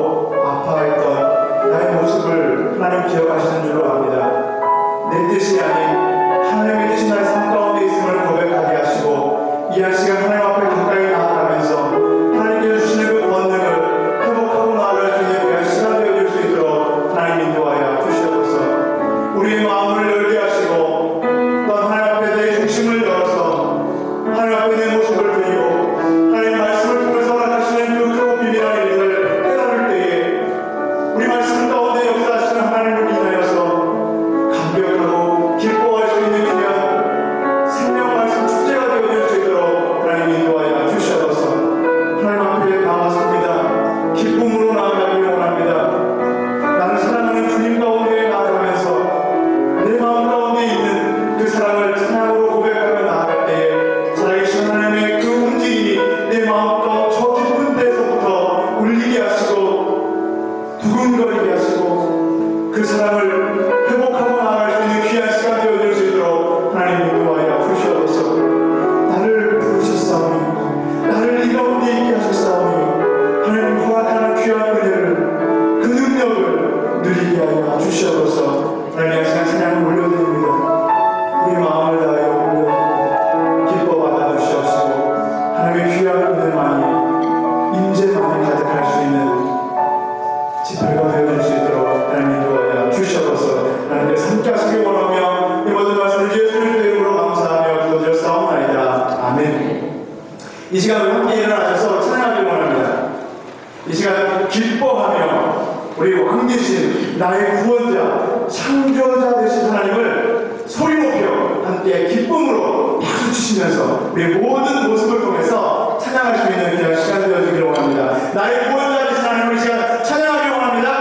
힘들어하고 아파했던 나의 모습을 하나님 기억하시는 줄로 압니다. 내 뜻이 아닌 하나님의 뜻이 나의 삶 가운데 있음을 고백하게 하시고 이 한 시간 하나님 앞에 가까이 나아가면서 하나님께서 주시는 그 권능을 회복하고 나아갈 수 있는 귀한 시간 되어줄 수 있도록 하나님 인도하여 주시옵소서. 우리의 마음을 열게 하시고 또 하나님 앞에 내 중심을 열어서 하나님 앞에 내 모습을 드리고 하나님 말씀을 통해서 허락하시는 그 크고 비밀한 일들을 깨달을 때에 우리 말씀 가운데 역사하시는 하나님을 인하여서 감격하고 기뻐할 수 있는 귀한 생명 말씀 축제가 되어질 수 있도록 하나님 인도하여 주시옵소서. 하나님 앞에 나왔습니다. 기쁨으로 나아가기를 원합니다. 나를 사랑하는 주님 가운데 나아가면서 내 마음 가운데 있는 그 사랑을 찬양으로 고백하며 나아갈 때에 살아계신 하나님의 그 움직임이 내 마음 가운데 저 깊은 데서부터 울리게 하시고 두근거리게 하시고 그 사랑을 회복하고 나아갈 수 있는 귀한 시간 되어질 수 있도록 하나님 인도하여 주시옵소서. 나를 부르셨사오니 나를 이 가운데 있게 하셨사오니 하나님 허락하는 귀한 은혜를 그 능력을 누리게 하여 주시옵소서. 하나님 이 시간 찬양을 올려드립니다. 우리 마음을 다하여 올려드립니다. 기뻐 받아 주시옵시고 하나님의 귀한 은혜만이 임재만이 가득할 수 있는 집회가 되어줄 수 있도록 하나님 인도하여 주시옵소서. 하나님께 함께 하시기 원하며 이 모든 말씀을 예수님의 이름으로 감사하며 기도드렸사옵나이다. 아멘. 이 시간 우리 함께 일어나셔서 찬양하기 원합니다. 이 시간 기뻐하며 우리 왕 되신 나의 구원자 창조자 되신 하나님을 소리 높여 함께 기쁨으로 박수 치시면서 우리 모든 모습을 통해서 찬양할 수 있는 그냥 시간 되어주기를 원합니다. 나의 구원자 되신 하나님을 이 시간 찬양하기 원합니다.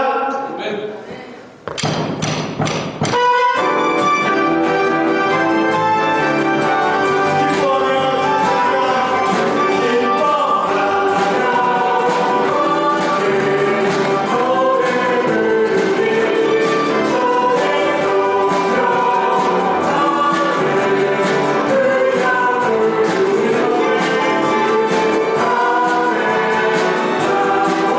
Oh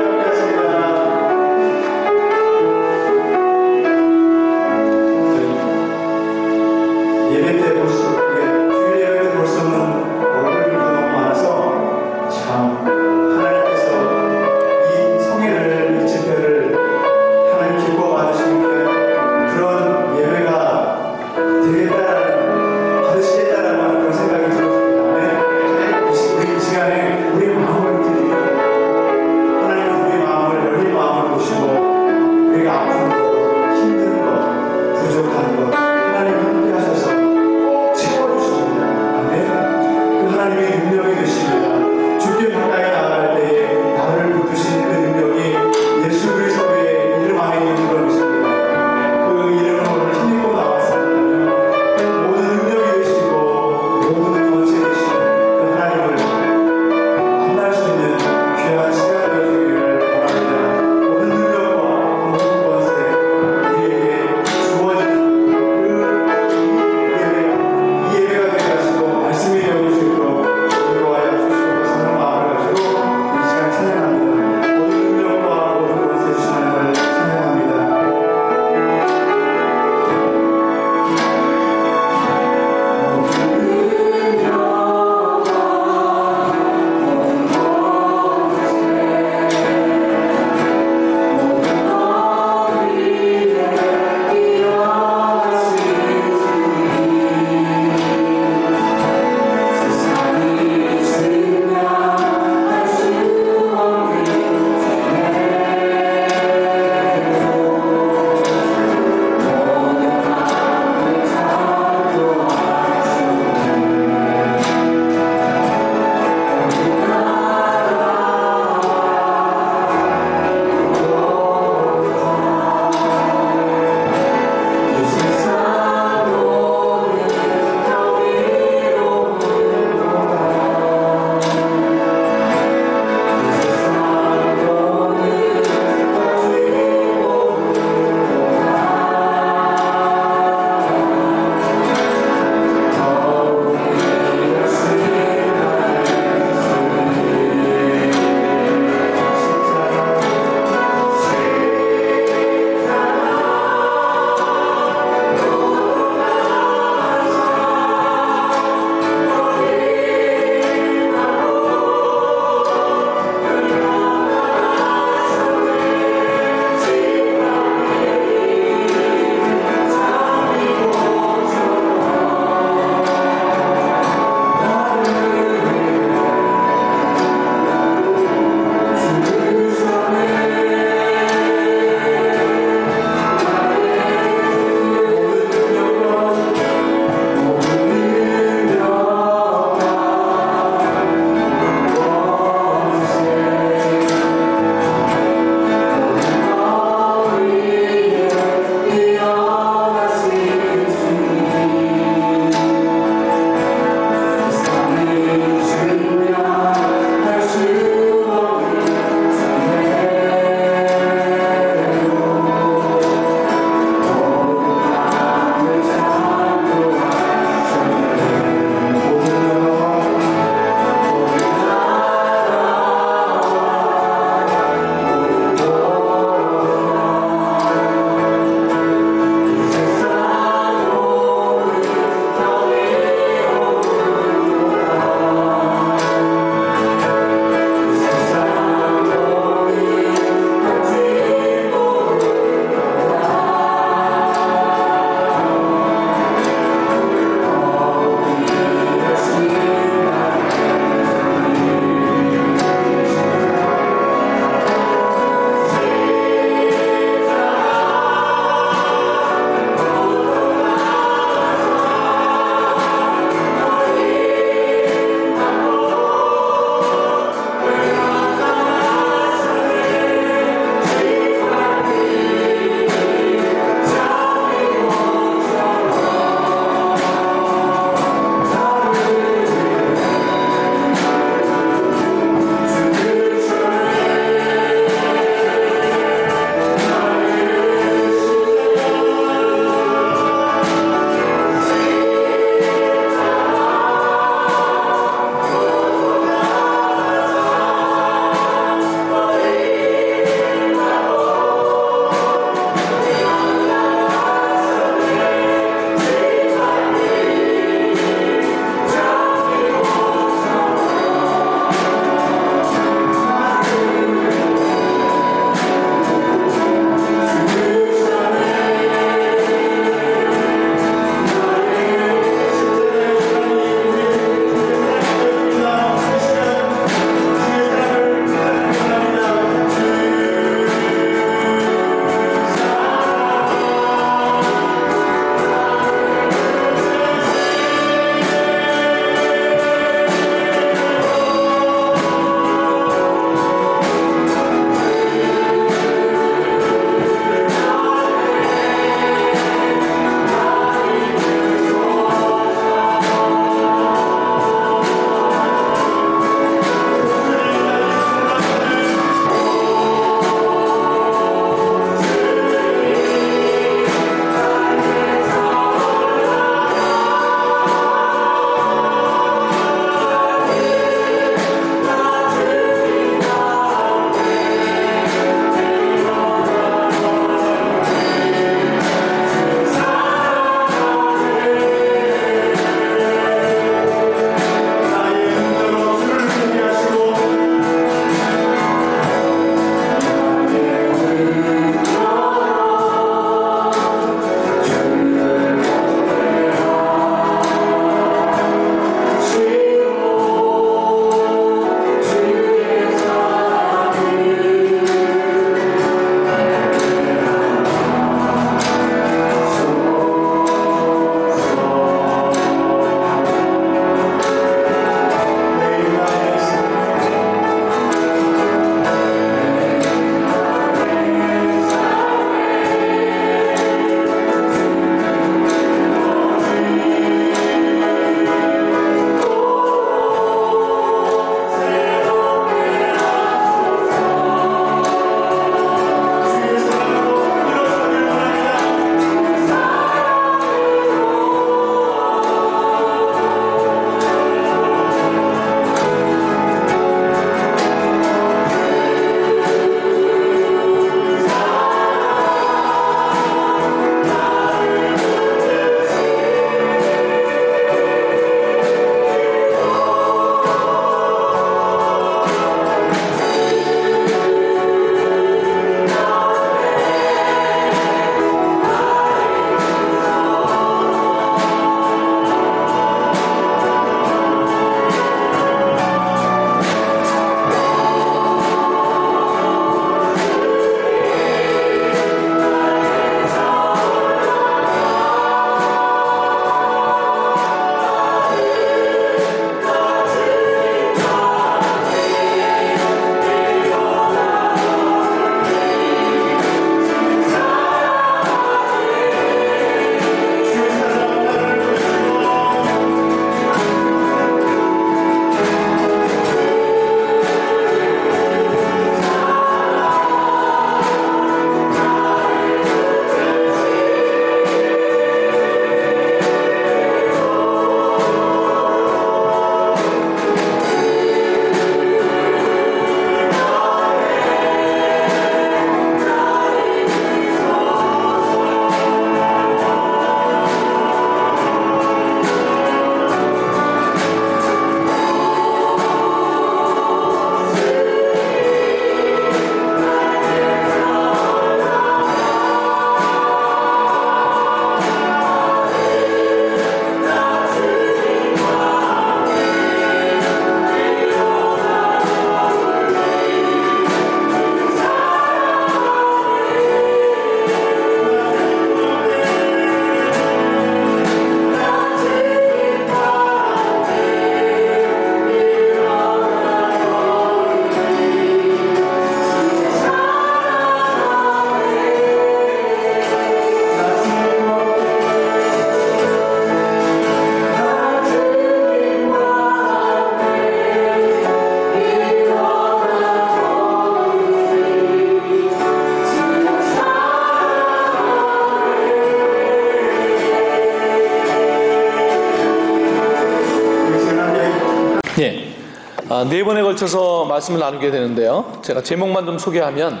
네 번에 걸쳐서 말씀을 나누게 되는데요. 제가 제목만 좀 소개하면,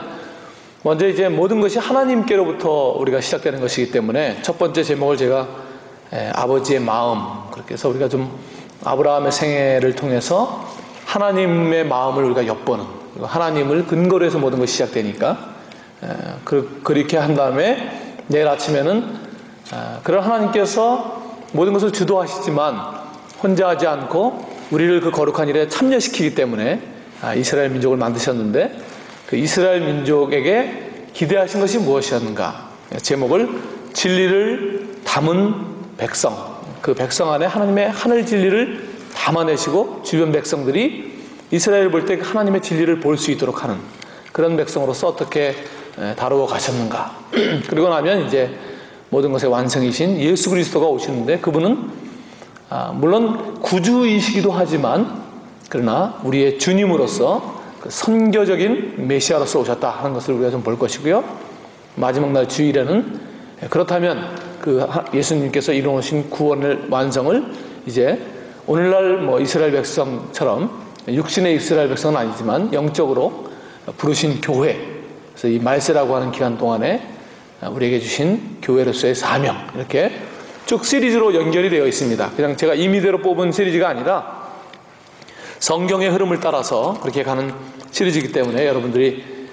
먼저 이제 모든 것이 하나님께로부터 우리가 시작되는 것이기 때문에 첫 번째 제목을 제가 아버지의 마음, 그렇게 해서 우리가 좀 아브라함의 생애를 통해서 하나님의 마음을 우리가 엿보는, 하나님을 근거로 해서 모든 것이 시작되니까 그렇게 한 다음에 내일 아침에는 그런 하나님께서 모든 것을 주도하시지만 혼자 하지 않고 우리를 그 거룩한 일에 참여시키기 때문에 이스라엘 민족을 만드셨는데, 그 이스라엘 민족에게 기대하신 것이 무엇이었는가? 제목을 진리를 담은 백성, 그 백성 안에 하나님의 하늘 진리를 담아내시고 주변 백성들이 이스라엘을 볼 때 하나님의 진리를 볼 수 있도록 하는 그런 백성으로서 어떻게 다루어 가셨는가. 그리고 나면 이제 모든 것의 완성이신 예수 그리스도가 오시는데, 그분은 물론 구주이시기도 하지만 그러나 우리의 주님으로서 그 선교적인 메시아로서 오셨다 하는 것을 우리가 좀 볼 것이고요. 마지막 날 주일에는 그렇다면 그 예수님께서 이루어오신 구원을 완성을 이제 오늘날 뭐 이스라엘 백성처럼 육신의 이스라엘 백성은 아니지만 영적으로 부르신 교회, 그래서 이 말세라고 하는 기간 동안에 우리에게 주신 교회로서의 사명, 이렇게 쭉 시리즈로 연결이 되어 있습니다. 그냥 제가 임의대로 뽑은 시리즈가 아니라 성경의 흐름을 따라서 그렇게 가는 시리즈이기 때문에 여러분들이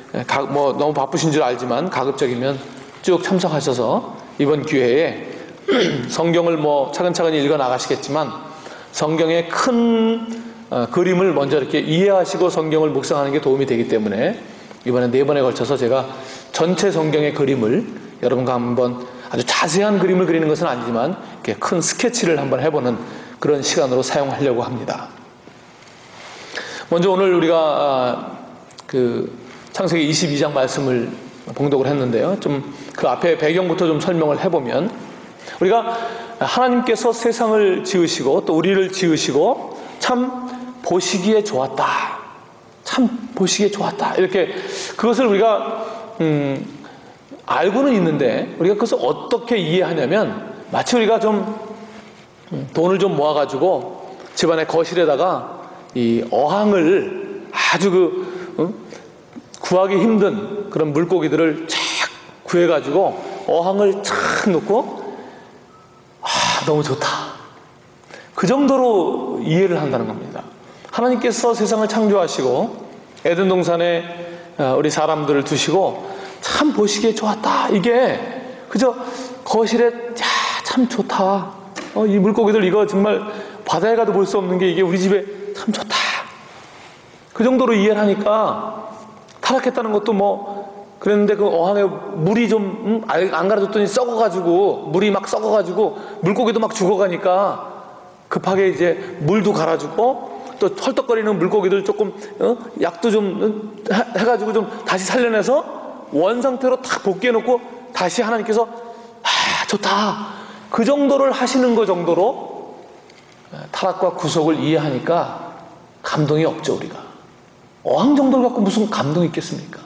뭐 너무 바쁘신 줄 알지만 가급적이면 쭉 참석하셔서 이번 기회에 성경을 뭐 차근차근 읽어 나가시겠지만 성경의 큰 그림을 먼저 이렇게 이해하시고 성경을 묵상하는 게 도움이 되기 때문에 이번에 4번에 걸쳐서 제가 전체 성경의 그림을 여러분과 한번 아주 자세한 그림을 그리는 것은 아니지만 이렇게 큰 스케치를 한번 해보는 그런 시간으로 사용하려고 합니다. 먼저 오늘 우리가 그 창세기 22장 말씀을 봉독을 했는데요. 좀 그 앞에 배경부터 좀 설명을 해보면, 우리가 하나님께서 세상을 지으시고 또 우리를 지으시고 참 보시기에 좋았다, 참 보시기에 좋았다, 이렇게 그것을 우리가 알고는 있는데 우리가 그것을 어떻게 이해하냐면, 마치 우리가 좀 돈을 좀 모아가지고 집안의 거실에다가 이 어항을 아주 구하기 힘든 그런 물고기들을 착 구해가지고 어항을 착 놓고 너무 좋다, 그 정도로 이해를 한다는 겁니다. 하나님께서 세상을 창조하시고 에덴 동산에 우리 사람들을 두시고 참 보시기에 좋았다, 이게 그저 거실에 참 좋다, 이 물고기들 이거 정말 바다에 가도 볼 수 없는 게 이게 우리 집에 참 좋다, 그 정도로 이해를 하니까 타락했다는 것도 뭐 그랬는데 그 어항에 물이 좀 안 갈아줬더니 썩어가지고, 물이 막 썩어가지고 물고기도 막 죽어가니까 급하게 이제 물도 갈아주고 또 헐떡거리는 물고기들 조금 약도 좀 해가지고 좀 다시 살려내서 원상태로 딱 복귀해놓고 다시 하나님께서 좋다, 그 정도를 하시는 것 정도로 타락과 구속을 이해하니까 감동이 없죠. 우리가 어항 정도를 갖고 무슨 감동이 있겠습니까?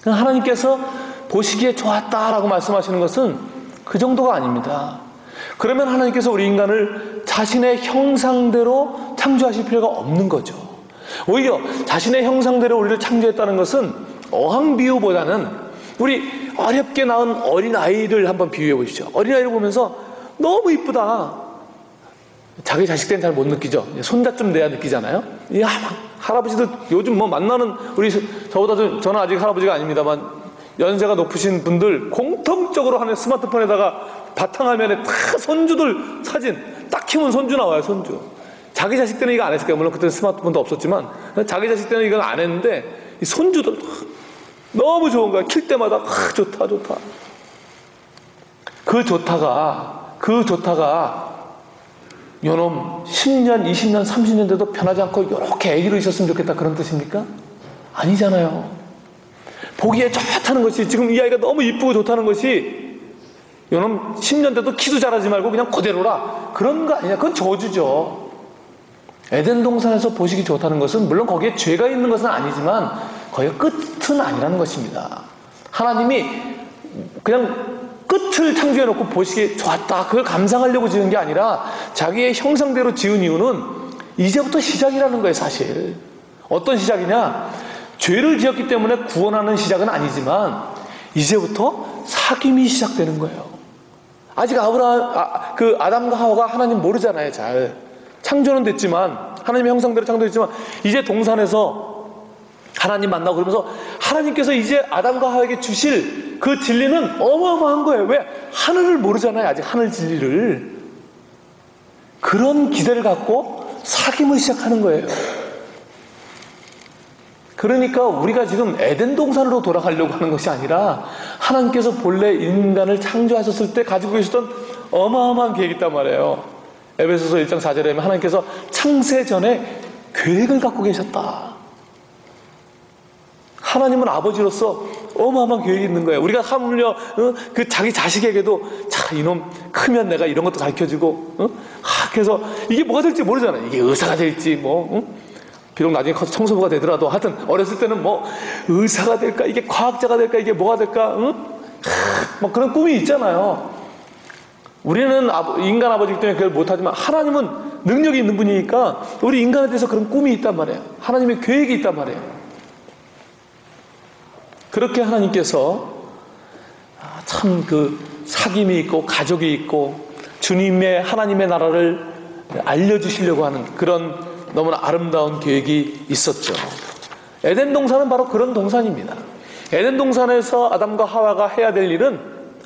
하나님께서 보시기에 좋았다라고 말씀하시는 것은 그 정도가 아닙니다. 그러면 하나님께서 우리 인간을 자신의 형상대로 창조하실 필요가 없는 거죠. 오히려 자신의 형상대로 우리를 창조했다는 것은 어항 비유보다는 우리 어렵게 낳은 어린아이를 한번 비유해 보십시오. 어린아이를 보면서 너무 이쁘다, 자기 자식 때는 잘 못 느끼죠. 손자쯤 돼야 느끼잖아요. 이 할아버지들 요즘 뭐 만나는, 우리 저보다 저는 아직 할아버지가 아닙니다만 연세가 높으신 분들 공통적으로 하는 스마트폰에다가 바탕화면에 다 손주들 사진 딱 키면 손주 나와요. 손주. 자기 자식 때는 이거 안 했을 거예요. 물론 그때는 스마트폰도 없었지만 자기 자식 때는 이건 안 했는데 이 손주들 너무 좋은 거야. 킬 때마다 좋다 좋다. 그 좋다가 요놈 10년, 20년, 30년 돼도 변하지 않고 이렇게 애기로 있었으면 좋겠다, 그런 뜻입니까? 아니잖아요. 보기에 좋다는 것이, 지금 이 아이가 너무 이쁘고 좋다는 것이 요놈 10년 돼도 키도 자라지 말고 그냥 그대로라, 그런 거 아니냐. 그건 저주죠. 에덴 동산에서 보시기 좋다는 것은 물론 거기에 죄가 있는 것은 아니지만 거기에 끝은 아니라는 것입니다. 하나님이 그냥 끝을 창조해놓고 보시기에 좋았다, 그걸 감상하려고 지은 게 아니라 자기의 형상대로 지은 이유는 이제부터 시작이라는 거예요, 사실. 어떤 시작이냐? 죄를 지었기 때문에 구원하는 시작은 아니지만 이제부터 사귐이 시작되는 거예요. 아직 아담과 하와가 하나님 모르잖아요, 잘. 창조는 됐지만, 하나님의 형상대로 창조됐지만, 이제 동산에서 하나님 만나고 그러면서 하나님께서 이제 아담과 하와에게 주실 그 진리는 어마어마한 거예요. 왜? 하늘을 모르잖아요, 아직 하늘 진리를. 그런 기대를 갖고 사귐을 시작하는 거예요. 그러니까 우리가 지금 에덴 동산으로 돌아가려고 하는 것이 아니라 하나님께서 본래 인간을 창조하셨을 때 가지고 계셨던 어마어마한 계획이 있단 말이에요. 에베소서 1장 4절에 보면 하나님께서 창세 전에 계획을 갖고 계셨다. 하나님은 아버지로서 어마어마한 계획이 있는 거예요. 우리가 하물며 그 자기 자식에게도 자, 이놈 크면 내가 이런 것도 가르쳐주고 그래서 이게 뭐가 될지 모르잖아요. 이게 의사가 될지 비록 나중에 커서 청소부가 되더라도 하여튼 어렸을 때는 뭐 의사가 될까, 이게 과학자가 될까, 이게 뭐가 될까, 뭐 그런 꿈이 있잖아요. 우리는 인간 아버지이기 때문에 그걸 못하지만 하나님은 능력이 있는 분이니까 우리 인간에 대해서 그런 꿈이 있단 말이에요. 하나님의 계획이 있단 말이에요. 그렇게 하나님께서 참 그 사귐이 있고 가족이 있고 주님의 하나님의 나라를 알려주시려고 하는 그런 너무나 아름다운 계획이 있었죠. 에덴 동산은 바로 그런 동산입니다. 에덴 동산에서 아담과 하와가 해야 될 일은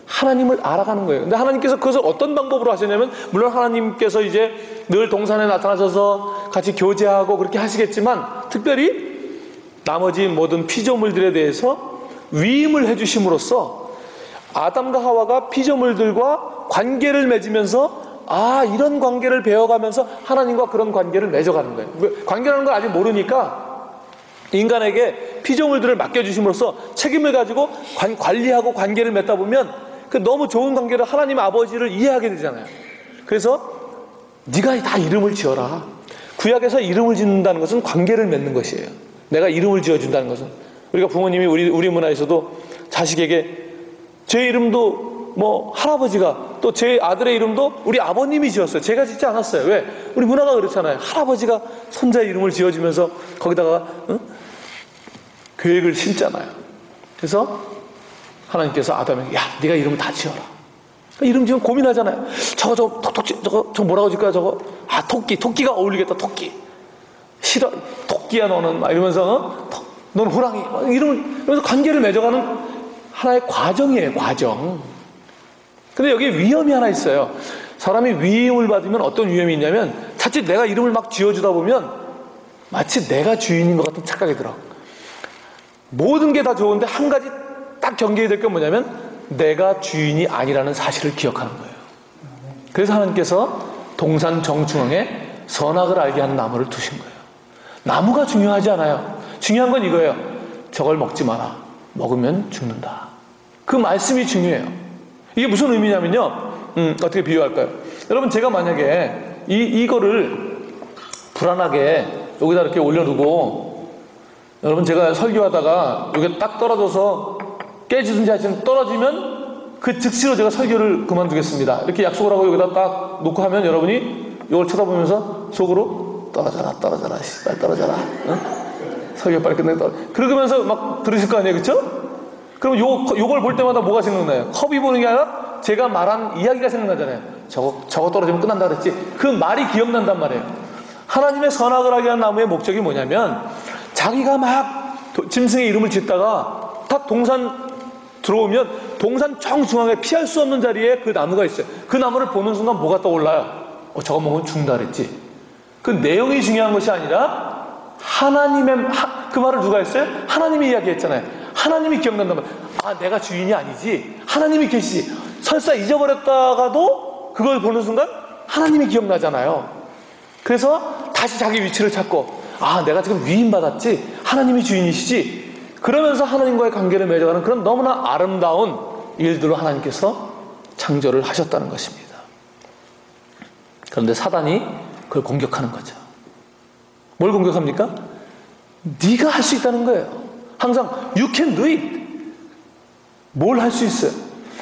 하나님을 알아가는 거예요. 근데 하나님께서 그것을 어떤 방법으로 하셨냐면, 물론 하나님께서 이제 늘 동산에 나타나셔서 같이 교제하고 그렇게 하시겠지만, 특별히 나머지 모든 피조물들에 대해서 위임을 해주심으로써 아담과 하와가 피조물들과 관계를 맺으면서 이런 관계를 배워가면서 하나님과 그런 관계를 맺어가는 거예요. 관계라는 걸 아직 모르니까 인간에게 피조물들을 맡겨주심으로써 책임을 가지고 관리하고 관계를 맺다 보면 그 너무 좋은 관계를 하나님 아버지를 이해하게 되잖아요. 그래서 네가 다 이름을 지어라. 구약에서 이름을 짓는다는 것은 관계를 맺는 것이에요. 내가 이름을 지어준다는 것은, 우리가 부모님이 우리 문화에서도 자식에게 제 이름도 할아버지가, 또 제 아들의 이름도 우리 아버님이 지었어요. 제가 짓지 않았어요. 왜? 우리 문화가 그렇잖아요. 할아버지가 손자의 이름을 지어주면서 거기다가 계획을 심잖아요. 그래서 하나님께서 아담에게, 야, 네가 이름을 다 지어라. 이름 지으면 고민하잖아요. 저거 뭐라고 지을까? 토끼가 어울리겠다. 토끼. 싫어. 토끼야 너는. 막 이러면서 너는 호랑이. 이러면서 관계를 맺어가는 하나의 과정이에요. 과정. 근데 여기에 위험이 하나 있어요. 사람이 위임을 받으면 어떤 위험이 있냐면, 자칫 내가 이름을 막 지어주다 보면 마치 내가 주인인 것 같은 착각이 들어. 모든 게 다 좋은데 한 가지 딱 경계해야 될 게 뭐냐면, 내가 주인이 아니라는 사실을 기억하는 거예요. 그래서 하나님께서 동산 정중앙에 선악을 알게 하는 나무를 두신 거예요. 나무가 중요하지 않아요. 중요한 건 이거예요. 저걸 먹지 마라. 먹으면 죽는다. 그 말씀이 중요해요. 이게 무슨 의미냐면요, 어떻게 비유할까요? 여러분, 제가 만약에 이거를 불안하게 여기다 이렇게 올려두고, 여러분 제가 설교하다가 여기 딱 떨어져서 깨지든지 하여튼 떨어지면 그 즉시로 제가 설교를 그만두겠습니다, 이렇게 약속을 하고 여기다 딱 놓고 하면, 여러분이 이걸 쳐다보면서 속으로 떨어져라 씨발 떨어져라, 설교 빨리 끝내 그러면서 막 들으실 거 아니에요, 그쵸? 그럼 요걸 볼 때마다 뭐가 생각나요? 컵이 보는 게 아니라 제가 말한 이야기가 생각나잖아요. 저거 떨어지면 끝난다 그랬지. 그 말이 기억난단 말이에요. 하나님의 선악을 하게 한 나무의 목적이 뭐냐면, 자기가 막 짐승의 이름을 짓다가 딱 동산 들어오면 동산 정중앙에 피할 수 없는 자리에 그 나무가 있어요. 그 나무를 보는 순간 뭐가 떠올라요? 저거 먹으면 죽는다 그랬지. 그 내용이 중요한 것이 아니라 그 말을 누가 했어요? 하나님이 이야기했잖아요. 하나님이 기억난단 말이에요. 내가 주인이 아니지, 하나님이 계시지. 설사 잊어버렸다가도 그걸 보는 순간 하나님이 기억나잖아요. 그래서 다시 자기 위치를 찾고, 내가 지금 위임받았지, 하나님이 주인이시지, 그러면서 하나님과의 관계를 맺어가는 그런 너무나 아름다운 일들로 하나님께서 창조를 하셨다는 것입니다. 그런데 사단이 그걸 공격하는 거죠. 뭘 공격합니까? 네가 할 수 있다는 거예요. 항상 you can do it. 뭘 할 수 있어요?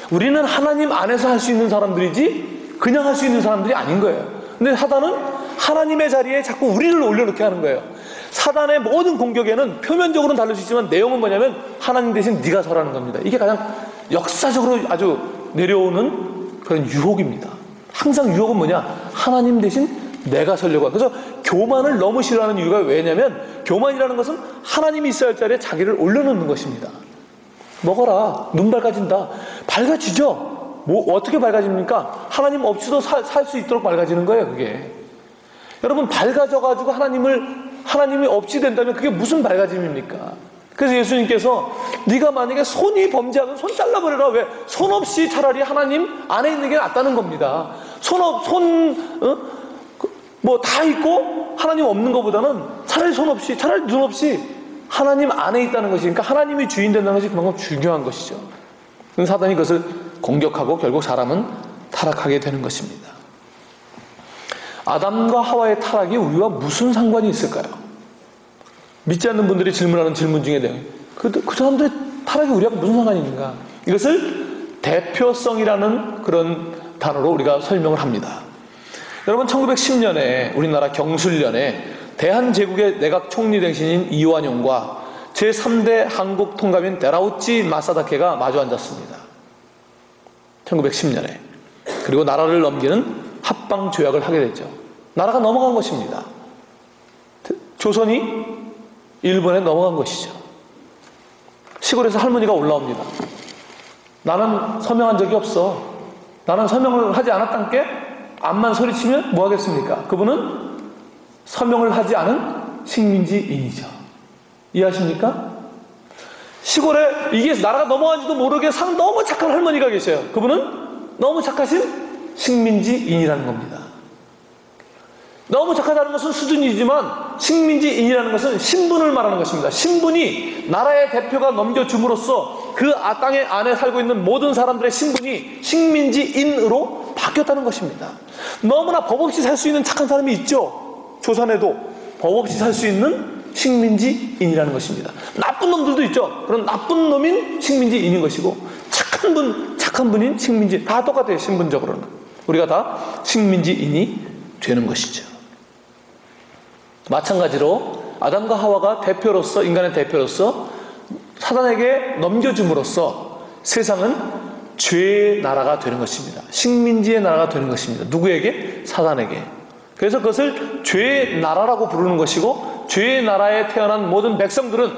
우리는 하나님 안에서 할 수 있는 사람들이지 그냥 할 수 있는 사람들이 아닌 거예요. 근데 사단은 하나님의 자리에 자꾸 우리를 올려놓게 하는 거예요. 사단의 모든 공격에는 표면적으로는 다를 수 있지만 내용은 뭐냐면 하나님 대신 네가 서라는 겁니다. 이게 가장 역사적으로 아주 내려오는 그런 유혹입니다. 항상 유혹은 뭐냐? 하나님 대신 내가 서려고 하고. 그래서 교만을 너무 싫어하는 이유가 왜냐면 교만이라는 것은 하나님이 있어야 할 자리에 자기를 올려놓는 것입니다. 먹어라. 눈 밝아진다. 밝아지죠. 뭐 어떻게 밝아집니까? 하나님 없이도 살 수 있도록 밝아지는 거예요. 그게. 여러분 밝아져가지고 하나님이 없이 된다면 그게 무슨 밝아짐입니까? 그래서 예수님께서 네가 만약에 손이 범죄하면 손 잘라버려라. 왜? 손 없이 차라리 하나님 안에 있는 게 낫다는 겁니다. 뭐 다 있고 하나님 없는 것보다는 차라리 손 없이, 차라리 눈 없이 하나님 안에 있다는 것이, 그러니까 하나님이 주인 된다는 것이 그만큼 중요한 것이죠. 사단이 그것을 공격하고 결국 사람은 타락하게 되는 것입니다. 아담과 하와의 타락이 우리와 무슨 상관이 있을까요? 믿지 않는 분들이 질문하는 질문 중에 그 사람들의 타락이 우리하고 무슨 상관이 있는가? 이것을 대표성이라는 그런 단어로 우리가 설명을 합니다. 여러분 1910년에 우리나라 경술련에 대한제국의 내각 총리 대신인 이완용과 제3대 한국 통감인 데라우치 마사다케가 마주 앉았습니다. 1910년에. 그리고 나라를 넘기는 합방 조약을 하게 됐죠. 나라가 넘어간 것입니다. 조선이 일본에 넘어간 것이죠. 시골에서 할머니가 올라옵니다. 나는 서명한 적이 없어. 나는 서명을 하지 않았단께 암만 소리치면 뭐 하겠습니까? 그분은 서명을 하지 않은 식민지인이죠. 이해하십니까? 시골에 이게 나라가 넘어간지도 모르게 너무 착한 할머니가 계셔요. 그분은 너무 착하신 식민지인이라는 겁니다. 너무 착하다는 것은 수준이지만 식민지인이라는 것은 신분을 말하는 것입니다. 신분이 나라의 대표가 넘겨줌으로써 그 땅의 안에 살고 있는 모든 사람들의 신분이 식민지인으로 바뀌었다는 것입니다. 너무나 법 없이 살 수 있는 착한 사람이 있죠. 조선에도 법 없이 살 수 있는 식민지인이라는 것입니다. 나쁜 놈들도 있죠. 그런 나쁜 놈인 식민지인인 것이고 착한 분인 식민지, 다 똑같아요. 신분적으로는 우리가 다 식민지인이 되는 것이죠. 마찬가지로 아담과 하와가 대표로서, 인간의 대표로서 사단에게 넘겨줌으로써 세상은 죄의 나라가 되는 것입니다. 식민지의 나라가 되는 것입니다. 누구에게? 사단에게. 그래서 그것을 죄의 나라라고 부르는 것이고, 죄의 나라에 태어난 모든 백성들은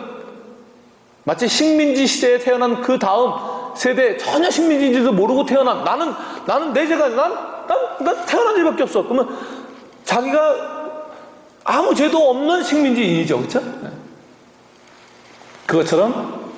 마치 식민지 시대에 태어난 그 다음 세대, 전혀 식민지인지도 모르고 태어난, 나는 내 죄가, 난 태어난 일밖에 없어. 그러면 자기가 아무 죄도 없는 식민지인이죠. 그렇죠? 그것처럼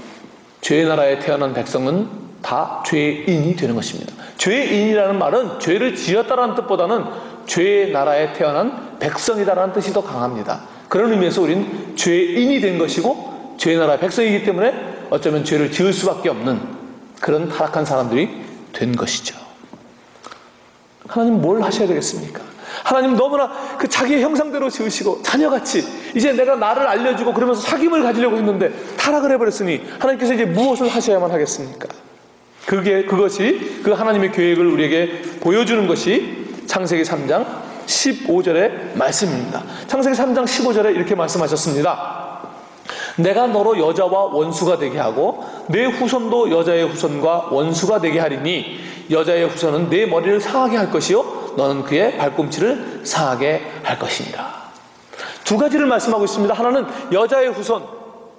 죄의 나라에 태어난 백성은 다 죄인이 되는 것입니다. 죄인이라는 말은 죄를 지었다라는 뜻보다는 죄의 나라에 태어난 백성이다라는 뜻이 더 강합니다. 그런 의미에서 우린 죄인이 된 것이고 죄의 나라의 백성이기 때문에 어쩌면 죄를 지을 수밖에 없는 그런 타락한 사람들이 된 것이죠. 하나님 뭘 하셔야 되겠습니까? 하나님 너무나 그 자기의 형상대로 지으시고 자녀같이 이제 내가 나를 알려주고 그러면서 사귐을 가지려고 했는데 타락을 해버렸으니 하나님께서 이제 무엇을 하셔야만 하겠습니까? 그것이 그 하나님의 계획을 우리에게 보여주는 것이 창세기 3장 15절의 말씀입니다. 창세기 3장 15절에 이렇게 말씀하셨습니다. 내가 너로 여자와 원수가 되게 하고 내 후손도 여자의 후손과 원수가 되게 하리니 여자의 후손은 내 머리를 상하게 할 것이요 너는 그의 발꿈치를 상하게 할 것이니라. 두 가지를 말씀하고 있습니다. 하나는 여자의 후손,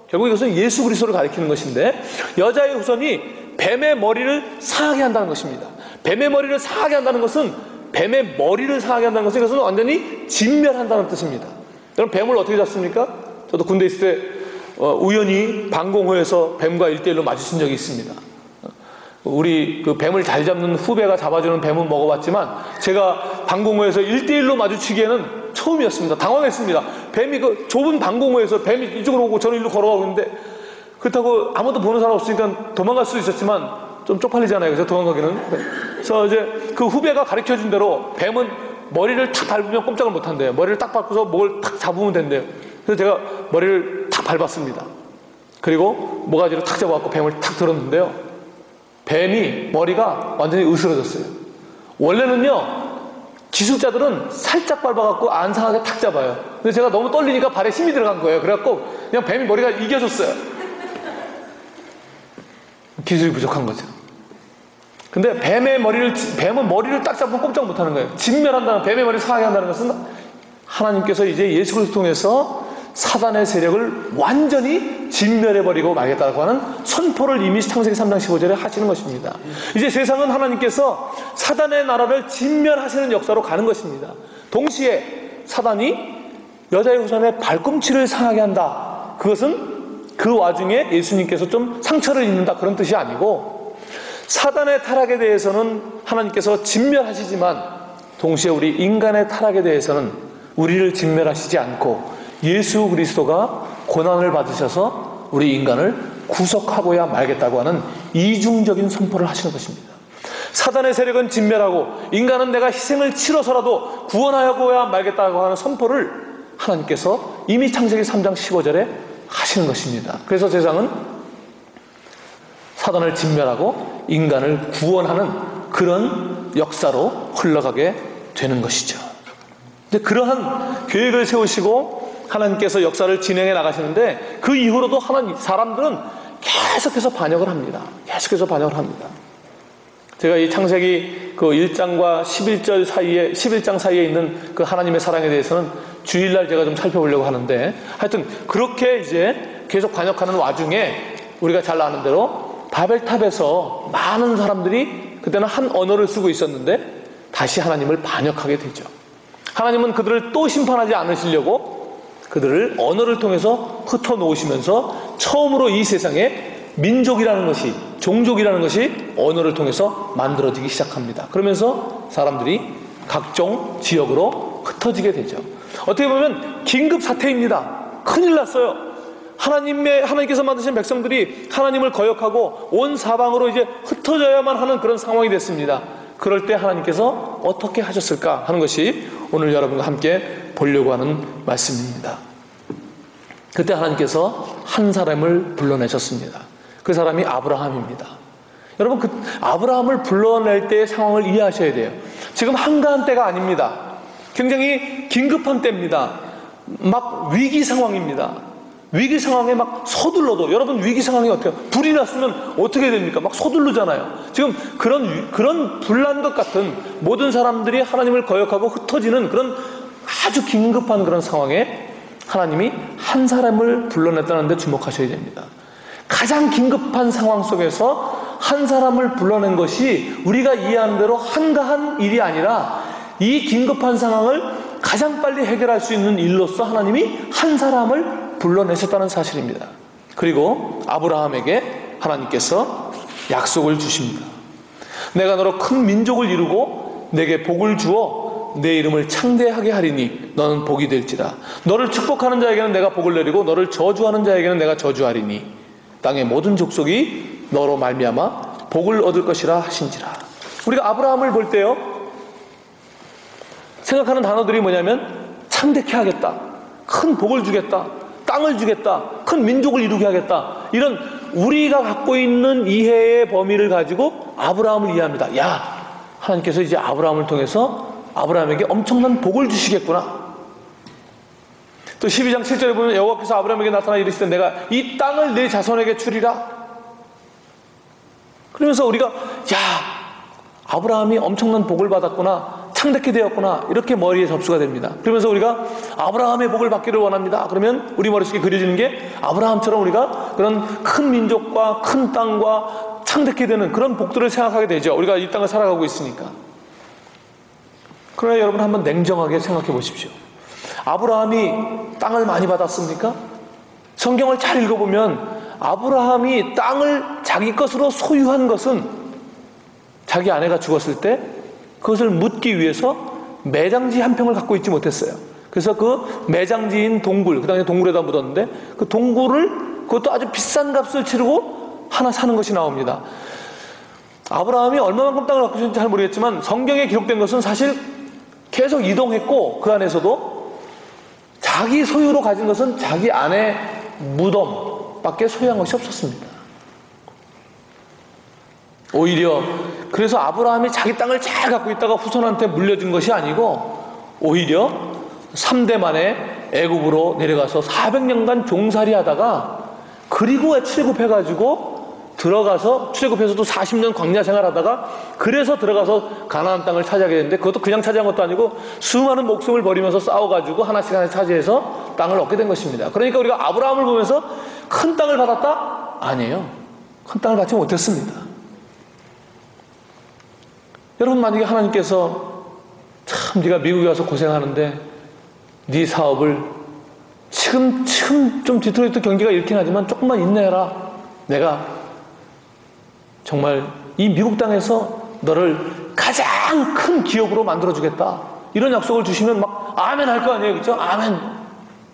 결국 이것은 예수 그리스도를 가리키는 것인데 여자의 후손이 뱀의 머리를 상하게 한다는 것입니다. 뱀의 머리를 상하게 한다는 것은 뱀의 머리를 상하게 한다는 것은 이것은 완전히 진멸한다는 뜻입니다. 여러분 뱀을 어떻게 잡습니까? 저도 군대 있을 때 우연히 방공호에서 뱀과 1대1로 마주친 적이 있습니다. 우리 그 뱀을 잘 잡는 후배가 잡아주는 뱀은 먹어봤지만 제가 방공호에서 1대1로 마주치기에는 처음이었습니다. 당황했습니다. 뱀이 그 좁은 방공호에서 뱀이 이쪽으로 오고 저는 일로 걸어가고 있는데 그렇다고 아무도 보는 사람 없으니까 도망갈 수도 있었지만 좀 쪽팔리잖아요. 그래서 도망가기는. 그래서 이제 그 후배가 가르쳐준 대로 뱀은 머리를 탁 밟으면 꼼짝을 못한대요. 머리를 딱 밟고서 목을 탁 잡으면 된대요. 그래서 제가 머리를 탁 밟았습니다. 그리고 모가지로 탁 잡아갖고 뱀을 탁 들었는데요. 뱀이 머리가 완전히 으스러졌어요. 원래는요 기술자들은 살짝 밟아갖고 안 상하게 탁 잡아요. 근데 제가 너무 떨리니까 발에 힘이 들어간 거예요. 그래갖고 그냥 뱀이 머리가 이겨졌어요. 기술이 부족한 거죠. 근데 뱀은 머리를 딱 잡고 꼼짝 못하는 거예요. 진멸한다는, 뱀의 머리를 상하게 한다는 것은 하나님께서 이제 예수 그리스도를 통해서 사단의 세력을 완전히 진멸해버리고 말겠다고 하는 선포를 이미 창세기 3장 15절에 하시는 것입니다. 이제 세상은 하나님께서 사단의 나라를 진멸하시는 역사로 가는 것입니다. 동시에 사단이 여자의 후손의 발꿈치를 상하게 한다. 그것은 그 와중에 예수님께서 좀 상처를 입는다, 그런 뜻이 아니고, 사단의 타락에 대해서는 하나님께서 진멸하시지만 동시에 우리 인간의 타락에 대해서는 우리를 진멸하시지 않고 예수 그리스도가 고난을 받으셔서 우리 인간을 구속하고야 말겠다고 하는 이중적인 선포를 하시는 것입니다. 사단의 세력은 진멸하고 인간은 내가 희생을 치러서라도 구원하고야 말겠다고 하는 선포를 하나님께서 이미 창세기 3장 15절에 하시는 것입니다. 그래서 세상은 사단을 진멸하고 인간을 구원하는 그런 역사로 흘러가게 되는 것이죠. 이제 그러한 계획을 세우시고 하나님께서 역사를 진행해 나가시는데, 그 이후로도 사람들은 계속해서 반역을 합니다. 계속해서 반역을 합니다. 제가 이 창세기 그 1장과 11장 사이에 있는 그 하나님의 사랑에 대해서는 주일날 제가 좀 살펴보려고 하는데, 하여튼 그렇게 이제 계속 반역하는 와중에 우리가 잘 아는 대로 바벨탑에서 많은 사람들이 그때는 한 언어를 쓰고 있었는데 다시 하나님을 반역하게 되죠. 하나님은 그들을 또 심판하지 않으시려고 그들을 언어를 통해서 흩어놓으시면서 처음으로 이 세상에 민족이라는 것이, 종족이라는 것이 언어를 통해서 만들어지기 시작합니다. 그러면서 사람들이 각종 지역으로 흩어지게 되죠. 어떻게 보면 긴급 사태입니다. 큰일 났어요. 하나님께서 만드신 백성들이 하나님을 거역하고 온 사방으로 이제 흩어져야만 하는 그런 상황이 됐습니다. 그럴 때 하나님께서 어떻게 하셨을까 하는 것이 오늘 여러분과 함께 보려고 하는 말씀입니다. 그때 하나님께서 한 사람을 불러내셨습니다. 그 사람이 아브라함입니다. 여러분, 그 아브라함을 불러낼 때의 상황을 이해하셔야 돼요. 지금 한가한 때가 아닙니다. 굉장히 긴급한 때입니다. 막 위기 상황입니다. 위기 상황에 막 서둘러도, 여러분 위기 상황이 어때요? 불이 났으면 어떻게 됩니까? 막 서두르잖아요. 지금 그런 불난 것 같은, 모든 사람들이 하나님을 거역하고 흩어지는 그런 아주 긴급한 그런 상황에 하나님이 한 사람을 불러냈다는 데 주목하셔야 됩니다. 가장 긴급한 상황 속에서 한 사람을 불러낸 것이 우리가 이해하는 대로 한가한 일이 아니라, 이 긴급한 상황을 가장 빨리 해결할 수 있는 일로서 하나님이 한 사람을 불러내셨다는 사실입니다. 그리고 아브라함에게 하나님께서 약속을 주십니다. 내가 너로 큰 민족을 이루고 내게 복을 주어 내 이름을 창대하게 하리니 너는 복이 될지라. 너를 축복하는 자에게는 내가 복을 내리고 너를 저주하는 자에게는 내가 저주하리니 땅의 모든 족속이 너로 말미암아 복을 얻을 것이라 하신지라. 우리가 아브라함을 볼 때요, 생각하는 단어들이 뭐냐면 창대케 하겠다, 큰 복을 주겠다, 땅을 주겠다, 큰 민족을 이루게 하겠다, 이런 우리가 갖고 있는 이해의 범위를 가지고 아브라함을 이해합니다. 야, 하나님께서 이제 아브라함을 통해서 아브라함에게 엄청난 복을 주시겠구나. 또 12장 7절에 보면 여호와께서 아브라함에게 나타나 이르시되 내가 이 땅을 내 자손에게 주리라. 그러면서 우리가 야, 아브라함이 엄청난 복을 받았구나, 창대케 되었구나, 이렇게 머리에 접수가 됩니다. 그러면서 우리가 아브라함의 복을 받기를 원합니다. 그러면 우리 머릿속에 그려지는 게 아브라함처럼 우리가 그런 큰 민족과 큰 땅과 창대케 되는 그런 복들을 생각하게 되죠. 우리가 이 땅을 살아가고 있으니까. 그러나 여러분, 한번 냉정하게 생각해 보십시오. 아브라함이 땅을 많이 받았습니까? 성경을 잘 읽어보면 아브라함이 땅을 자기 것으로 소유한 것은 자기 아내가 죽었을 때 그것을 묻기 위해서 매장지 한 평을 갖고 있지 못했어요. 그래서 그 매장지인 동굴, 그 당시에 동굴에다 묻었는데 그 동굴을, 그것도 아주 비싼 값을 치르고 하나 사는 것이 나옵니다. 아브라함이 얼마만큼 땅을 갖고 있는지 잘 모르겠지만 성경에 기록된 것은 사실 계속 이동했고, 그 안에서도 자기 소유로 가진 것은 자기 아내 무덤밖에 소유한 것이 없었습니다. 오히려 그래서 아브라함이 자기 땅을 잘 갖고 있다가 후손한테 물려준 것이 아니고 오히려 3대 만에 애굽으로 내려가서 400년간 종살이 하다가 그리고 출애굽해가지고 들어가서 출애굽해서도 40년 광야 생활하다가 그래서 들어가서 가나안 땅을 차지하게 됐는데 그것도 그냥 차지한 것도 아니고 수많은 목숨을 버리면서 싸워가지고 하나씩 차지해서 땅을 얻게 된 것입니다. 그러니까 우리가 아브라함을 보면서 큰 땅을 받았다? 아니에요. 큰 땅을 받지 못했습니다. 여러분, 만약에 하나님께서 참 네가 미국에 와서 고생하는데 네 사업을 지금 좀 디트로이트 경기가 잃긴 하지만 조금만 인내해라. 내가 정말 이 미국 땅에서 너를 가장 큰 기업으로 만들어주겠다. 이런 약속을 주시면 막 아멘 할 거 아니에요. 그렇죠? 아멘.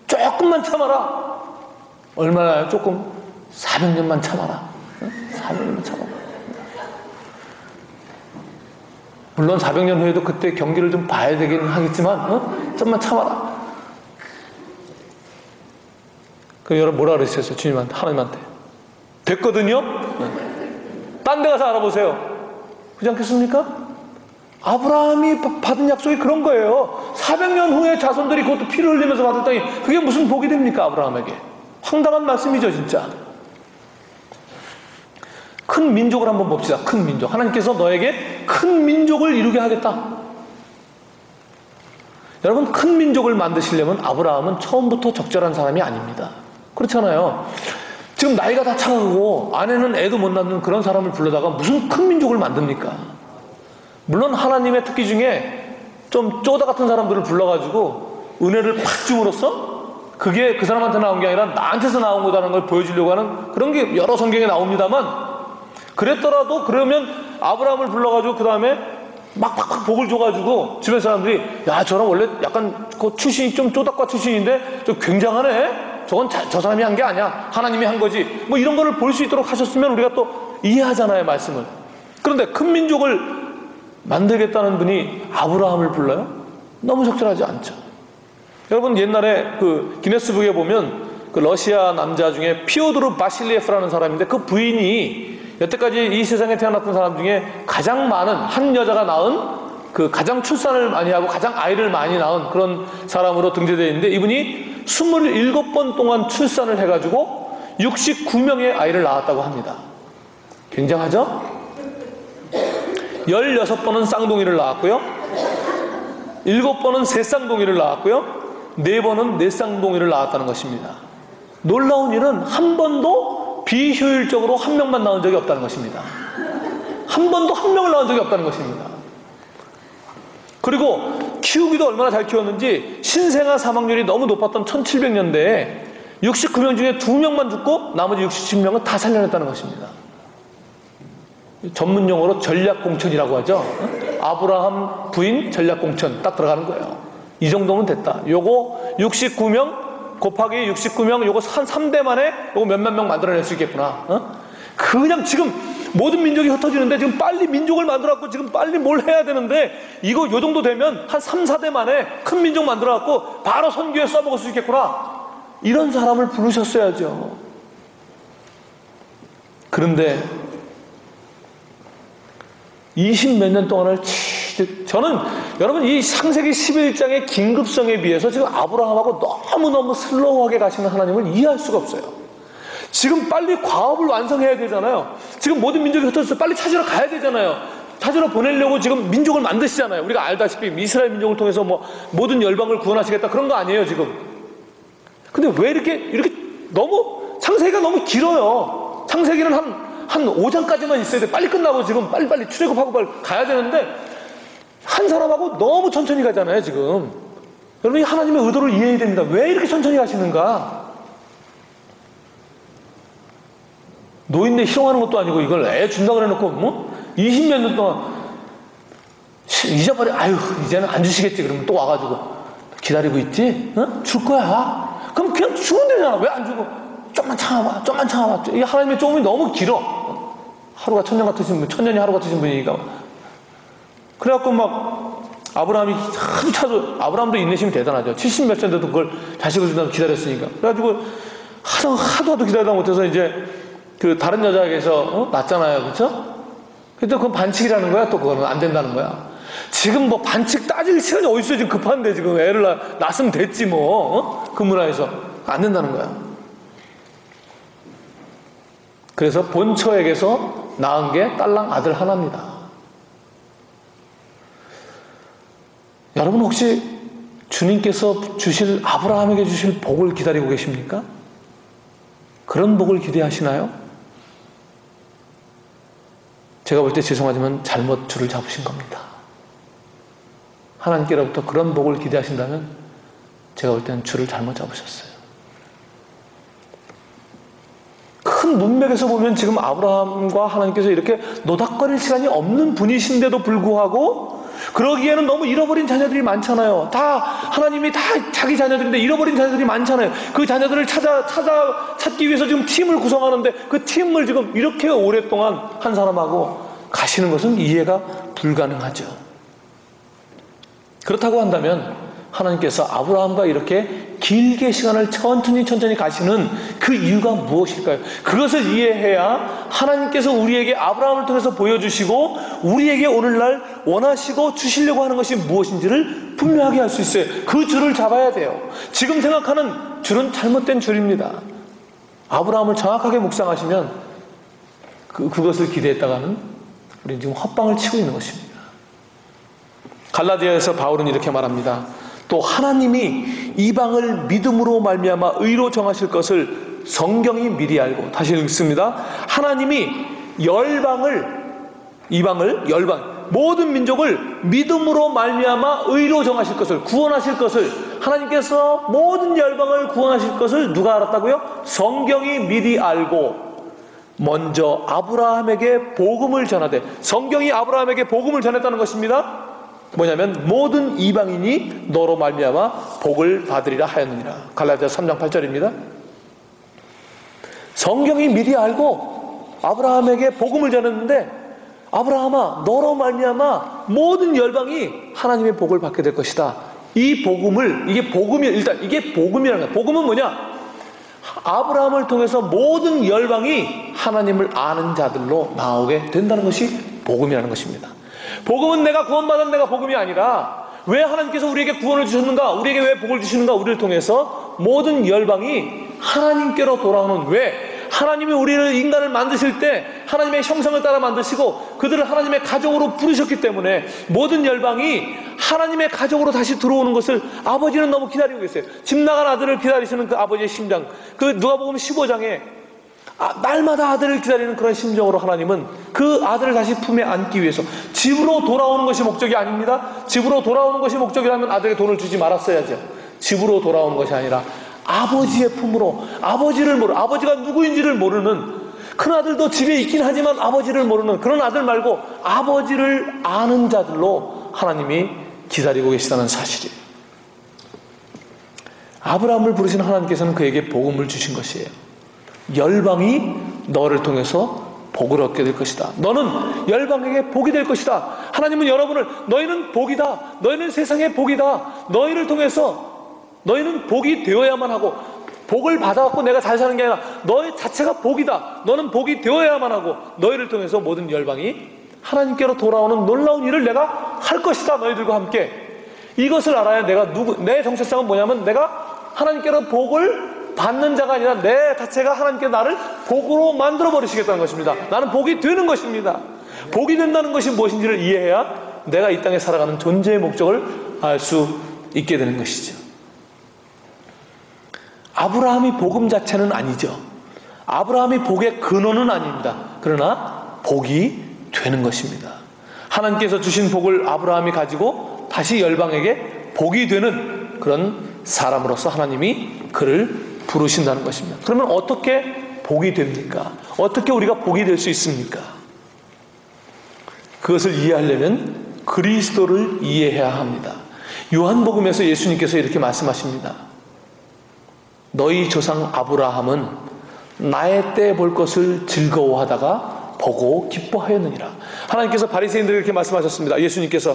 조금만 참아라. 얼마나 조금? 400년만 참아라. 400년만 참아라. 물론 400년 후에도 그때 경기를 좀 봐야 되긴 하겠지만 좀만 참아라. 그 여러분 뭐라 그랬어요? 주님한테, 하나님한테. 됐거든요? 딴 데 가서 알아보세요. 그렇지 않겠습니까? 아브라함이 받은 약속이 그런 거예요. 400년 후에 자손들이 그것도 피를 흘리면서 받을 땅이 그게 무슨 복이 됩니까? 아브라함에게. 황당한 말씀이죠, 진짜. 큰 민족을 한번 봅시다. 큰 민족. 하나님께서 너에게 큰 민족을 이루게 하겠다. 여러분, 큰 민족을 만드시려면 아브라함은 처음부터 적절한 사람이 아닙니다. 그렇잖아요. 지금 나이가 다 차가고 아내는 애도 못 낳는 그런 사람을 불러다가 무슨 큰 민족을 만듭니까? 물론 하나님의 특기 중에 좀 쪼다 같은 사람들을 불러가지고 은혜를 팍 줌으로써 그게 그 사람한테 나온 게 아니라 나한테서 나온 거다라는 걸 보여주려고 하는 그런 게 여러 성경에 나옵니다만, 그랬더라도 그러면 아브라함을 불러가지고 그 다음에 막 복을 줘가지고 주변 사람들이 야, 저런 원래 약간 그 출신이 좀 쪼닥과 출신인데 좀 굉장하네. 저건 저 사람이 한 게 아니야. 하나님이 한 거지. 뭐 이런 거를 볼 수 있도록 하셨으면 우리가 또 이해하잖아요, 말씀을. 그런데 큰 민족을 만들겠다는 분이 아브라함을 불러요? 너무 적절하지 않죠. 여러분, 옛날에 그 기네스북에 보면 그 러시아 남자 중에 피오도르 바실리에프라는 사람인데 그 부인이 여태까지 이 세상에 태어났던 사람 중에 가장 많은, 한 여자가 낳은 그 가장 출산을 많이 하고 가장 아이를 많이 낳은 그런 사람으로 등재되어 있는데, 이분이 27번 동안 출산을 해가지고 69명의 아이를 낳았다고 합니다. 굉장하죠? 16번은 쌍둥이를 낳았고요, 7번은 새쌍둥이를 낳았고요, 4번은 넷쌍둥이를 낳았다는 것입니다. 놀라운 일은 한 번도 비효율적으로 한 명만 낳은 적이 없다는 것입니다. 한 번도 한 명을 낳은 적이 없다는 것입니다. 그리고 키우기도 얼마나 잘 키웠는지 신생아 사망률이 너무 높았던 1700년대에 69명 중에 2명만 죽고 나머지 67명은 다 살려냈다는 것입니다. 전문 용어로 전략공천이라고 하죠. 아브라함 부인 전략공천 딱 들어가는 거예요. 이 정도면 됐다. 요거 69명 곱하기 69명 요거 한 3대 만에 요거 몇만 명 만들어낼 수 있겠구나. 그냥 지금 모든 민족이 흩어지는데 지금 빨리 민족을 만들어갖고 지금 빨리 뭘 해야 되는데 이거 요 정도 되면 한 3, 4대 만에 큰 민족 만들어갖고 바로 선교에 써먹을 수 있겠구나. 이런 사람을 부르셨어야죠. 그런데 20몇 년 동안을 저는 여러분 이 창세기 11장의 긴급성에 비해서 지금 아브라함하고 너무너무 슬로우하게 가시는 하나님을 이해할 수가 없어요. 지금 빨리 과업을 완성해야 되잖아요. 지금 모든 민족이 흩어져서 빨리 찾으러 가야 되잖아요. 찾으러 보내려고 지금 민족을 만드시잖아요. 우리가 알다시피 이스라엘 민족을 통해서 뭐 모든 열방을 구원하시겠다 그런 거 아니에요 지금. 근데 왜 이렇게 너무 창세기가 너무 길어요. 창세기는 한 5장까지만 있어야 돼. 빨리 끝나고 지금 빨리 출애굽하고 빨리 가야 되는데 한 사람하고 너무 천천히 가잖아요 지금. 여러분, 이 하나님의 의도를 이해해야 됩니다. 왜 이렇게 천천히 가시는가? 노인네 희롱하는 것도 아니고 이걸 애 준다고 해놓고 뭐 20몇 년 동안 잊어버려. 아유, 이제는 안 주시겠지. 그러면 또 와가지고 기다리고 있지? 줄 거야. 그럼 그냥 주면 되잖아. 왜 안 주고? 좀만 참아봐. 이 하나님의 조금이 너무 길어. 하루가 천년 같으신 분, 천년이 하루 같으신 분이니까. 그래갖고 막 아브라함이 하도 차도, 아브라함도 인내심이 대단하죠. 70몇 세인데도 그걸 자식을 준다고 기다렸으니까. 그래가지고 하도 기다리다 못해서 이제 그 다른 여자에게서 낳잖아요. 그쵸? 근데 그건 반칙이라는 거야? 또 그거는 안 된다는 거야? 지금 뭐 반칙 따질 시간이 어딨어? 지금 급한데 지금 애를 낳았으면 됐지 뭐. 그 문화에서 안 된다는 거야. 그래서 본처에게서 낳은 게 딸랑 아들 하나입니다. 여러분 혹시 주님께서 주실 아브라함에게 주실 복을 기다리고 계십니까? 그런 복을 기대하시나요? 제가 볼 때 죄송하지만 잘못 줄을 잡으신 겁니다. 하나님께로부터 그런 복을 기대하신다면 제가 볼 때는 줄을 잘못 잡으셨어요. 큰 문맥에서 보면 지금 아브라함과 하나님께서 이렇게 노닥거릴 시간이 없는 분이신데도 불구하고 그러기에는 너무 잃어버린 자녀들이 많잖아요. 다 하나님이 다 자기 자녀들인데 잃어버린 자녀들이 많잖아요. 그 자녀들을 찾기 위해서 지금 팀을 구성하는데 그 팀을 지금 이렇게 오랫동안 한 사람하고 가시는 것은 이해가 불가능하죠. 그렇다고 한다면 하나님께서 아브라함과 이렇게 길게 시간을 천천히 가시는 그 이유가 무엇일까요? 그것을 이해해야 하나님께서 우리에게 아브라함을 통해서 보여주시고 우리에게 오늘날 원하시고 주시려고 하는 것이 무엇인지를 분명하게 알 수 있어요. 그 줄을 잡아야 돼요. 지금 생각하는 줄은 잘못된 줄입니다. 아브라함을 정확하게 묵상하시면 그것을 기대했다가는 우리는 지금 헛방을 치고 있는 것입니다. 갈라디아에서 바울은 이렇게 말합니다. 또 하나님이 이방을 믿음으로 말미암아 의로 정하실 것을 성경이 미리 알고, 다시 읽습니다. 하나님이 모든 민족을 믿음으로 말미암아 의로 정하실 것을, 구원하실 것을, 하나님께서 모든 열방을 구원하실 것을 누가 알았다고요? 성경이 미리 알고 먼저 아브라함에게 복음을 전하되, 성경이 아브라함에게 복음을 전했다는 것입니다. 뭐냐면 모든 이방인이 너로 말미암아 복을 받으리라 하였느니라. 갈라디아서 3장 8절입니다. 성경이 미리 알고 아브라함에게 복음을 전했는데, 아브라함아 너로 말미암아 모든 열방이 하나님의 복을 받게 될 것이다. 이 복음을, 이게 복음이라는 거야. 복음은 뭐냐? 아브라함을 통해서 모든 열방이 하나님을 아는 자들로 나오게 된다는 것이 복음이라는 것입니다. 복음은 내가 구원받은 내가 복음이 아니라, 왜 하나님께서 우리에게 구원을 주셨는가, 우리에게 왜 복을 주시는가, 우리를 통해서 모든 열방이 하나님께로 돌아오는, 왜 하나님이 우리를, 인간을 만드실 때 하나님의 형상을 따라 만드시고 그들을 하나님의 가족으로 부르셨기 때문에 모든 열방이 하나님의 가족으로 다시 들어오는 것을 아버지는 너무 기다리고 계세요. 집 나간 아들을 기다리시는 그 아버지의 심장, 그 누가복음 15장에 날마다 아들을 기다리는 그런 심정으로 하나님은 그 아들을 다시 품에 안기 위해서, 집으로 돌아오는 것이 목적이 아닙니다. 집으로 돌아오는 것이 목적이라면 아들에게 돈을 주지 말았어야죠. 집으로 돌아오는 것이 아니라 아버지의 품으로, 아버지가 누구인지를 모르는, 큰아들도 집에 있긴 하지만 아버지를 모르는 그런 아들 말고 아버지를 아는 자들로 하나님이 기다리고 계시다는 사실이에요. 아브라함을 부르신 하나님께서는 그에게 복음을 주신 것이에요. 열방이 너를 통해서 복을 얻게 될 것이다. 너는 열방에게 복이 될 것이다. 하나님은 여러분을, 너희는 복이다, 너희는 세상의 복이다, 너희를 통해서 너희는 복이 되어야만 하고, 복을 받아갖고 내가 잘 사는 게 아니라 너희 자체가 복이다, 너는 복이 되어야만 하고, 너희를 통해서 모든 열방이 하나님께로 돌아오는 놀라운 일을 내가 할 것이다, 너희들과 함께. 이것을 알아야 내 정체성은 뭐냐면, 내가 하나님께로 복을 받는 자가 아니라 내 자체가 하나님께 나를 복으로 만들어 버리시겠다는 것입니다. 나는 복이 되는 것입니다. 복이 된다는 것이 무엇인지를 이해해야 내가 이 땅에 살아가는 존재의 목적을 알 수 있게 되는 것이죠. 아브라함이 복음 자체는 아니죠. 아브라함이 복의 근원은 아닙니다. 그러나 복이 되는 것입니다. 하나님께서 주신 복을 아브라함이 가지고 다시 열방에게 복이 되는 그런 사람으로서 하나님이 그를 부르신다는 것입니다. 그러면 어떻게 복이 됩니까? 어떻게 우리가 복이 될 수 있습니까? 그것을 이해하려면 그리스도를 이해해야 합니다. 요한복음에서 예수님께서 이렇게 말씀하십니다. 너희 조상 아브라함은 나의 때 볼 것을 즐거워하다가 보고 기뻐하였느니라. 하나님께서 바리새인들에게 이렇게 말씀하셨습니다. 예수님께서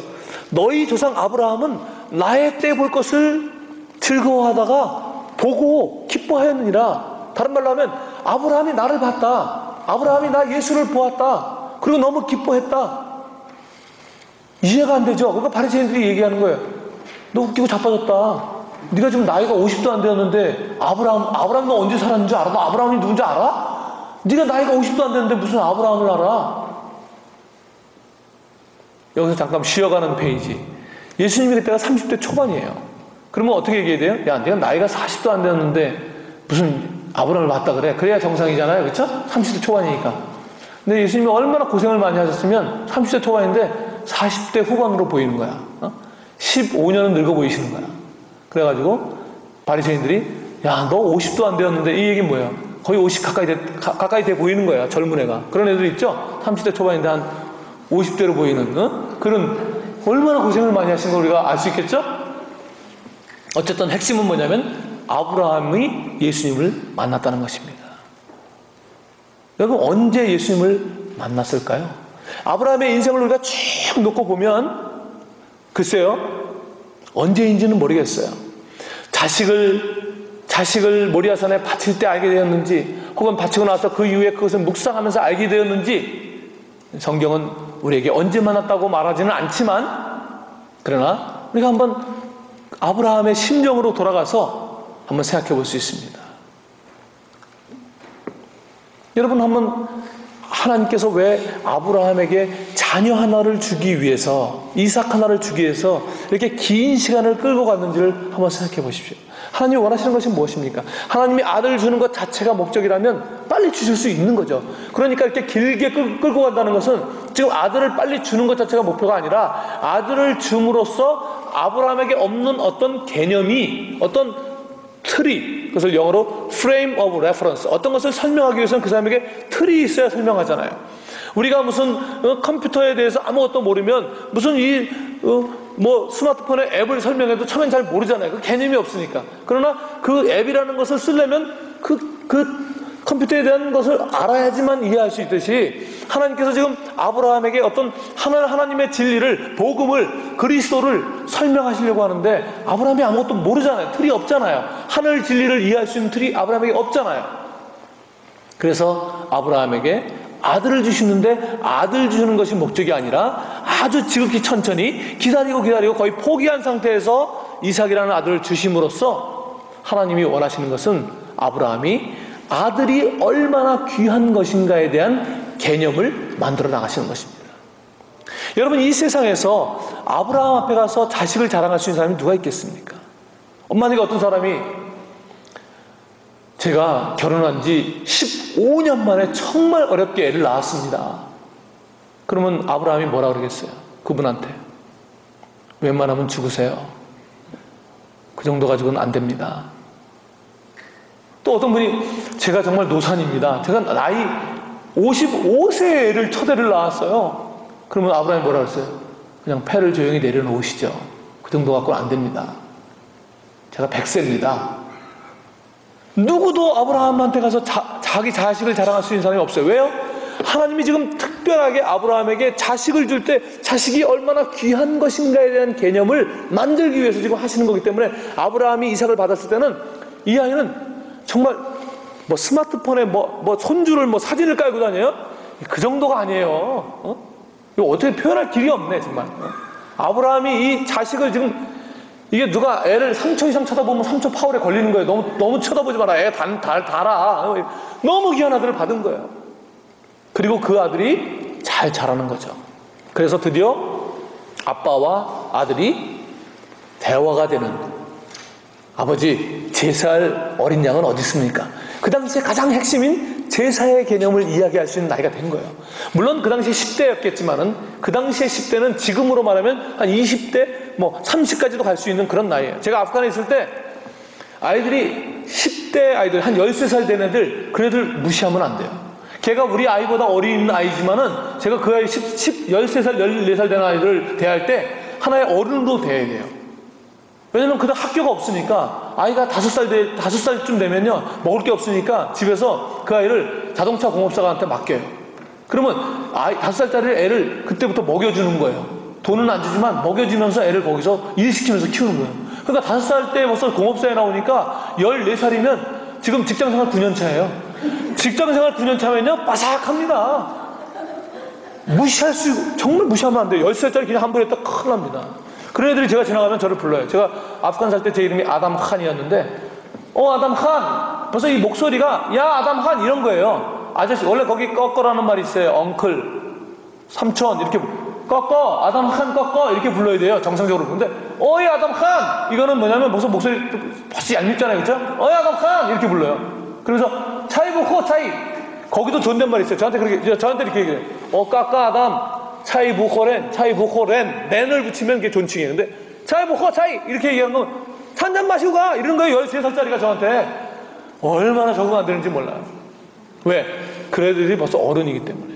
너희 조상 아브라함은 나의 때 볼 것을 즐거워하다가 보고 기뻐하였느니라. 다른 말로 하면 아브라함이 나를 봤다, 아브라함이 나 예수를 보았다, 그리고 너무 기뻐했다. 이해가 안 되죠. 그러니까 바리새인들이 얘기하는 거예요. 너 웃기고 자빠졌다. 네가 지금 나이가 50도 안 되었는데 아브라함 너 언제 살았는 줄 알아? 너 아브라함이 누군지 알아? 네가 나이가 50도 안 되는데 무슨 아브라함을 알아? 여기서 잠깐 쉬어가는 페이지. 예수님이 그때가 30대 초반이에요. 그러면 어떻게 얘기해야 돼요? 야, 네가 나이가 40도 안 되었는데 무슨 아브라함을 봤다 그래? 그래야 정상이잖아요. 그렇죠? 30대 초반이니까. 근데 예수님이 얼마나 고생을 많이 하셨으면 30대 초반인데 40대 후반으로 보이는 거야. 15년은 늙어 보이시는 거야. 그래가지고 바리새인들이 야, 너 50도 안 되었는데, 이 얘기는 뭐예요? 거의 50 가까이 돼 보이는 거야. 젊은 애가. 그런 애들 있죠? 30대 초반인데 한 50대로 보이는 그런, 얼마나 고생을 많이 하신 걸 우리가 알 수 있겠죠? 어쨌든 핵심은 뭐냐면 아브라함이 예수님을 만났다는 것입니다. 여러분, 언제 예수님을 만났을까요? 아브라함의 인생을 우리가 쭉 놓고 보면 글쎄요, 언제인지는 모르겠어요. 자식을 모리아산에 바칠 때 알게 되었는지, 혹은 바치고 나서 그 이후에 그것을 묵상하면서 알게 되었는지, 성경은 우리에게 언제 만났다고 말하지는 않지만, 그러나 우리가 한번 아브라함의 심정으로 돌아가서 한번 생각해 볼 수 있습니다. 여러분, 한번 하나님께서 왜 아브라함에게 자녀 하나를 주기 위해서, 이삭 하나를 주기 위해서 이렇게 긴 시간을 끌고 갔는지를 한번 생각해 보십시오. 하나님이 원하시는 것이 무엇입니까? 하나님이 아들을 주는 것 자체가 목적이라면 빨리 주실 수 있는 거죠. 그러니까 이렇게 길게 끌고 간다는 것은 지금 아들을 빨리 주는 것 자체가 목표가 아니라 아들을 줌으로써 아브라함에게 없는 어떤 개념이, 어떤 틀이, 그것을 영어로 frame of reference, 어떤 것을 설명하기 위해서는 그 사람에게 틀이 있어야 설명하잖아요. 우리가 무슨 컴퓨터에 대해서 아무것도 모르면 무슨 스마트폰의 앱을 설명해도 처음엔 잘 모르잖아요. 그 개념이 없으니까. 그러나 그 앱이라는 것을 쓰려면 그 컴퓨터에 대한 것을 알아야지만 이해할 수 있듯이, 하나님께서 지금 아브라함에게 어떤 하나님의 진리를, 복음을, 그리스도를 설명하시려고 하는데 아브라함이 아무것도 모르잖아요. 틀이 없잖아요. 하늘 진리를 이해할 수 있는 틀이 아브라함에게 없잖아요. 그래서 아브라함에게 아들을 주시는데, 아들 주는 것이 목적이 아니라 아주 지극히 천천히 기다리고 거의 포기한 상태에서 이삭이라는 아들을 주심으로써 하나님이 원하시는 것은 아브라함이 아들이 얼마나 귀한 것인가에 대한 개념을 만들어 나가시는 것입니다. 여러분, 이 세상에서 아브라함 앞에 가서 자식을 자랑할 수 있는 사람이 누가 있겠습니까? 엄마니까 어떤 사람이 제가 결혼한 지 15년 만에 정말 어렵게 애를 낳았습니다. 그러면 아브라함이 뭐라 그러겠어요? 그분한테 웬만하면 죽으세요. 그 정도 가지고는 안 됩니다. 또 어떤 분이 제가 정말 노산입니다. 제가 나이 55세에 애를 첫 애를 낳았어요. 그러면 아브라함이 뭐라 그랬어요? 그냥 폐를 조용히 내려놓으시죠. 그 정도 갖고는 안 됩니다. 제가 100세입니다. 누구도 아브라함한테 가서 자기 자식을 자랑할 수 있는 사람이 없어요. 왜요? 하나님이 지금 특별하게 아브라함에게 자식을 줄 때 자식이 얼마나 귀한 것인가에 대한 개념을 만들기 위해서 지금 하시는 거기 때문에, 아브라함이 이삭을 받았을 때는 이 아이는 정말 스마트폰에 손주를 사진을 깔고 다녀요? 그 정도가 아니에요. 이거 어떻게 표현할 길이 없네, 정말. 아브라함이 이 자식을 지금, 이게 누가 애를 3초 이상 쳐다보면 3초 파울에 걸리는 거예요. 너무 쳐다보지 마라. 애 달아. 너무 귀한 아들을 받은 거예요. 그리고 그 아들이 잘 자라는 거죠. 그래서 드디어 아빠와 아들이 대화가 되는, 아버지, 제사할 어린 양은 어디 있습니까? 그 당시에 가장 핵심인 제사의 개념을 이야기할 수 있는 나이가 된 거예요. 물론 그 당시에 10대였겠지만은, 그 당시에 10대는 지금으로 말하면 한 20대, 30까지도 갈 수 있는 그런 나이예요. 제가 아프간에 있을 때 아이들이 10대 아이들, 한 13살 된 애들, 그 애들 무시하면 안 돼요. 걔가 우리 아이보다 어린 아이지만은 제가 그 아이 13살, 14살 된 아이들을 대할 때 하나의 어른으로 대해야 돼요. 왜냐면 그다음 학교가 없으니까, 아이가 5살쯤 되면요, 먹을 게 없으니까 집에서 그 아이를 자동차 공업사한테 맡겨요. 그러면 5살짜리 애를 그때부터 먹여주는 거예요. 돈은 안 주지만 먹여주면서 애를 거기서 일시키면서 키우는 거예요. 그러니까 5살 때 벌써 공업사에 나오니까 14살이면 지금 직장생활 9년 차예요. 직장생활 9년 차면요, 빠삭합니다. 무시할 수, 정말 무시하면 안 돼요. 10살짜리 그냥 한 번 했다 큰일 납니다. 그런 애들이 제가 지나가면 저를 불러요. 제가 아프간 살 때 제 이름이 아담 칸이었는데, 아담 칸! 벌써 이 목소리가, 야, 아담 칸! 이런 거예요. 아저씨, 원래 거기 꺼꺼라는 말이 있어요. 엉클, 삼촌, 이렇게, 꺼꺼! 아담 칸 꺼꺼! 이렇게 불러야 돼요. 정상적으로. 근데, 어이, 아담 칸! 이거는 뭐냐면, 벌써 목소리, 벌써 얄밉잖아요. 그쵸? 어이, 아담 칸! 이렇게 불러요. 그래서, 차이부호, 차이! 거기도 존댓말이 있어요. 저한테 이렇게 얘기해요. 까까, 아담, 차이부호렌, 차이부호렌, 렌을 붙이면 그게 존칭이에요. 근데, 차이부호, 차이! 이렇게 얘기하는 건, 한 잔 마시고 가! 이런 거예요. 13살짜리가 저한테. 얼마나 적응 안 되는지 몰라요. 왜? 그 애들이 벌써 어른이기 때문에.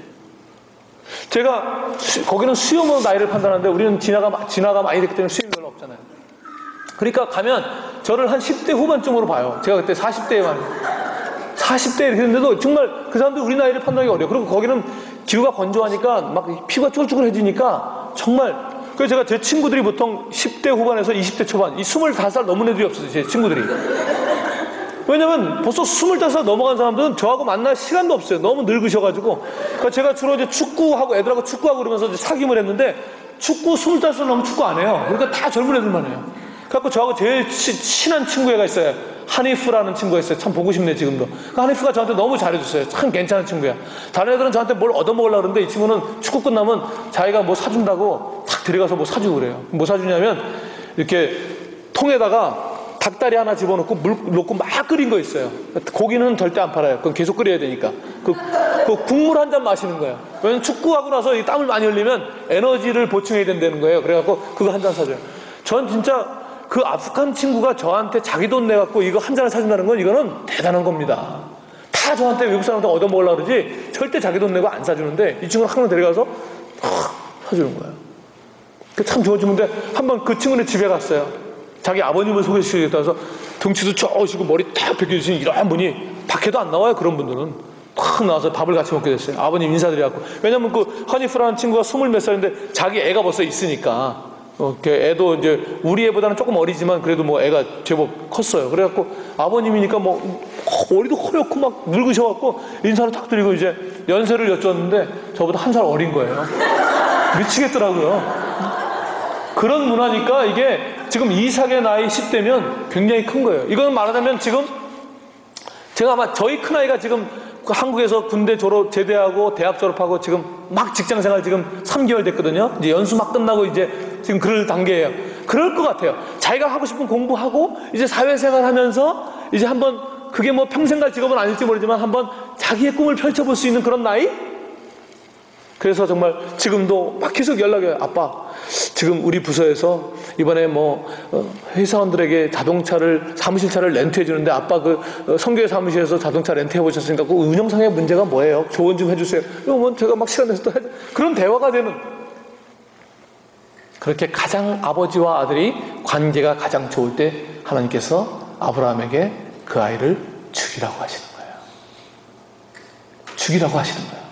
제가 거기는 수요로 나이를 판단하는데 우리는 진화가 많이 됐기 때문에 수요는 별로 없잖아요. 그러니까 가면 저를 한 10대 후반쯤으로 봐요. 제가 그때 40대에만 40대 이렇게 했는데도 정말 그 사람들 우리 나이를 판단하기 어려워요. 그리고 거기는 기후가 건조하니까 막 피부가 쭈글쭈글해지니까 정말. 그래서 제가 제 친구들이 보통 10대 후반에서 20대 초반, 이 25살 넘은 애들이 없어요. 제 친구들이. 왜냐면 벌써 25살 넘어간 사람들은 저하고 만날 시간도 없어요. 너무 늙으셔가지고. 그러니까 제가 주로 이제 축구하고 애들하고 축구하고 그러면서 이제 사귐을 했는데 축구 25살 넘으면 축구 안 해요. 그러니까 다 젊은 애들만 해요. 그래갖고 저하고 제일 친한 친구 애가 있어요. 하니프라는 친구가 있어요. 참 보고 싶네 지금도. 그 하니프가 저한테 너무 잘해줬어요. 참 괜찮은 친구야. 다른 애들은 저한테 뭘 얻어먹으려고 그러는데 이 친구는 축구 끝나면 자기가 뭐 사준다고 탁 들어가서 뭐 사주고 그래요. 뭐 사주냐면 이렇게 통에다가 닭다리 하나 집어넣고 물 넣고 막 끓인 거 있어요. 고기는 절대 안 팔아요. 그건 계속 끓여야 되니까. 그 국물 한 잔 마시는 거예요. 왜냐면 축구하고 나서 이 땀을 많이 흘리면 에너지를 보충해야 된다는 거예요. 그래갖고 그거 한 잔 사줘요. 전 진짜 그 아프간 친구가 저한테 자기 돈 내갖고 이거 한 잔을 사준다는 건 이거는 대단한 겁니다. 다 저한테 외국 사람한테 얻어먹으려고 그러지 절대 자기 돈 내고 안 사주는데 이 친구는 항상 데려가서 사주는 거예요. 참 좋아지는데 한번 그 친구네 집에 갔어요. 자기 아버님을 소개시키겠다 해서 덩치도 좋으시고 머리 탁 벗겨주신 이런 분이 밖에도 안 나와요. 그런 분들은 탁 나와서 밥을 같이 먹게 됐어요. 아버님 인사드려갖고. 왜냐면 그 허니프라는 친구가 20몇 살인데 자기 애가 벌써 있으니까 애도 이제 우리 애보다는 조금 어리지만 그래도 뭐 애가 제법 컸어요. 그래갖고 아버님이니까 뭐 머리도 허옇고 막 늙으셔갖고 인사를 탁 드리고 이제 연세를 여쭈었는데 저보다 한 살 어린 거예요. 미치겠더라고요. 그런 문화니까 이게 지금 이삭의 나이 10대면 굉장히 큰 거예요. 이건 말하자면 지금 제가 아마 저희 큰아이가 지금 한국에서 군대 제대하고 대학 졸업하고 지금 막 직장생활 지금 3개월 됐거든요. 이제 연수 막 끝나고 이제 지금 그럴 단계예요. 그럴 것 같아요. 자기가 하고 싶은 공부하고 이제 사회생활 하면서 이제 한번 그게 뭐 평생 갈 직업은 아닐지 모르지만 한번 자기의 꿈을 펼쳐볼 수 있는 그런 나이? 그래서 정말 지금도 막 계속 연락이 와요. 아빠, 지금 우리 부서에서 이번에 뭐 회사원들에게 사무실차를 렌트해 주는데 아빠 그 선교회 사무실에서 자동차 렌트해 보셨으니까 그 운영상의 문제가 뭐예요? 조언 좀 해주세요. 이러면 제가 막 시간 내서 또 그런 대화가 되는. 그렇게 가장 아버지와 아들이 관계가 가장 좋을 때 하나님께서 아브라함에게 그 아이를 죽이라고 하시는 거예요. 죽이라고 하시는 거예요.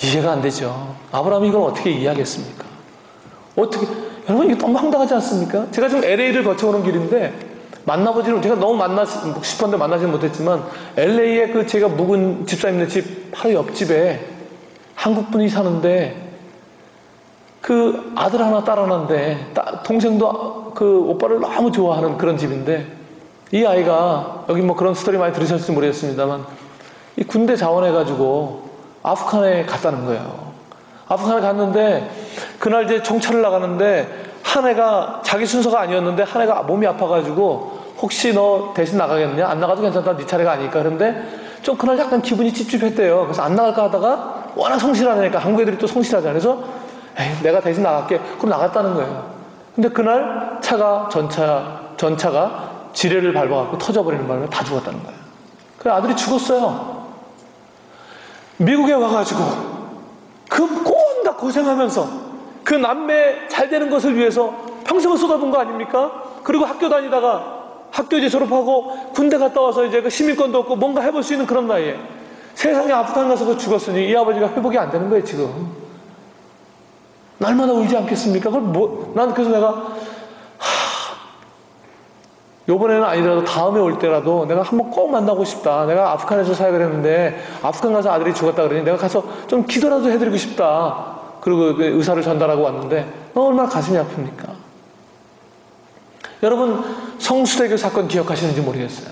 이해가 안 되죠. 아브라함이 이걸 어떻게 이해하겠습니까? 어떻게, 여러분 이게 너무 황당하지 않습니까? 제가 지금 LA를 거쳐오는 길인데 제가 너무 만나고 싶었는데 만나지는 못했지만 LA에 그 제가 묵은 집사님네 집 바로 옆집에 한국분이 사는데 그 아들 하나 딸 하나인데 동생도 그 오빠를 너무 좋아하는 그런 집인데 이 아이가 여기 뭐 그런 스토리 많이 들으셨을지 모르겠습니다만 이 군대 자원해가지고 아프간에 갔다는 거예요. 아프간에 갔는데 그날 이제 정찰을 나가는데 한 애가 자기 순서가 아니었는데 한 애가 몸이 아파가지고 혹시 너 대신 나가겠느냐? 안 나가도 괜찮다. 네 차례가 아니니까. 그런데 좀 그날 약간 기분이 찝찝했대요. 그래서 안 나갈까 하다가 워낙 성실하니까 한국 애들이 또 성실하잖아요. 그래서 에이, 내가 대신 나갈게. 그럼 나갔다는 거예요. 근데 그날 전차가 지뢰를 밟아갖고 터져버리는 바람에 다 죽었다는 거예요. 그래 아들이 죽었어요. 미국에 와가지고 그 온갖 고생하면서 그 남매 잘 되는 것을 위해서 평생을 쏟아본 거 아닙니까? 그리고 학교 다니다가 학교 이제 졸업하고 군대 갔다 와서 이제 그 시민권도 없고 뭔가 해볼 수 있는 그런 나이에 세상에 아프간 가서 그 죽었으니 이 아버지가 회복이 안 되는 거예요 지금. 날마다 울지 않겠습니까? 그걸 난 그래서 내가 요번에는 아니더라도 다음에 올 때라도 내가 한번 꼭 만나고 싶다. 내가 아프간에서 사역을 했는데 아프간 가서 아들이 죽었다 그러니 내가 가서 좀 기도라도 해드리고 싶다. 그리고 그 의사를 전달하고 왔는데 얼마나 가슴이 아픕니까? 여러분, 성수대교 사건 기억하시는지 모르겠어요.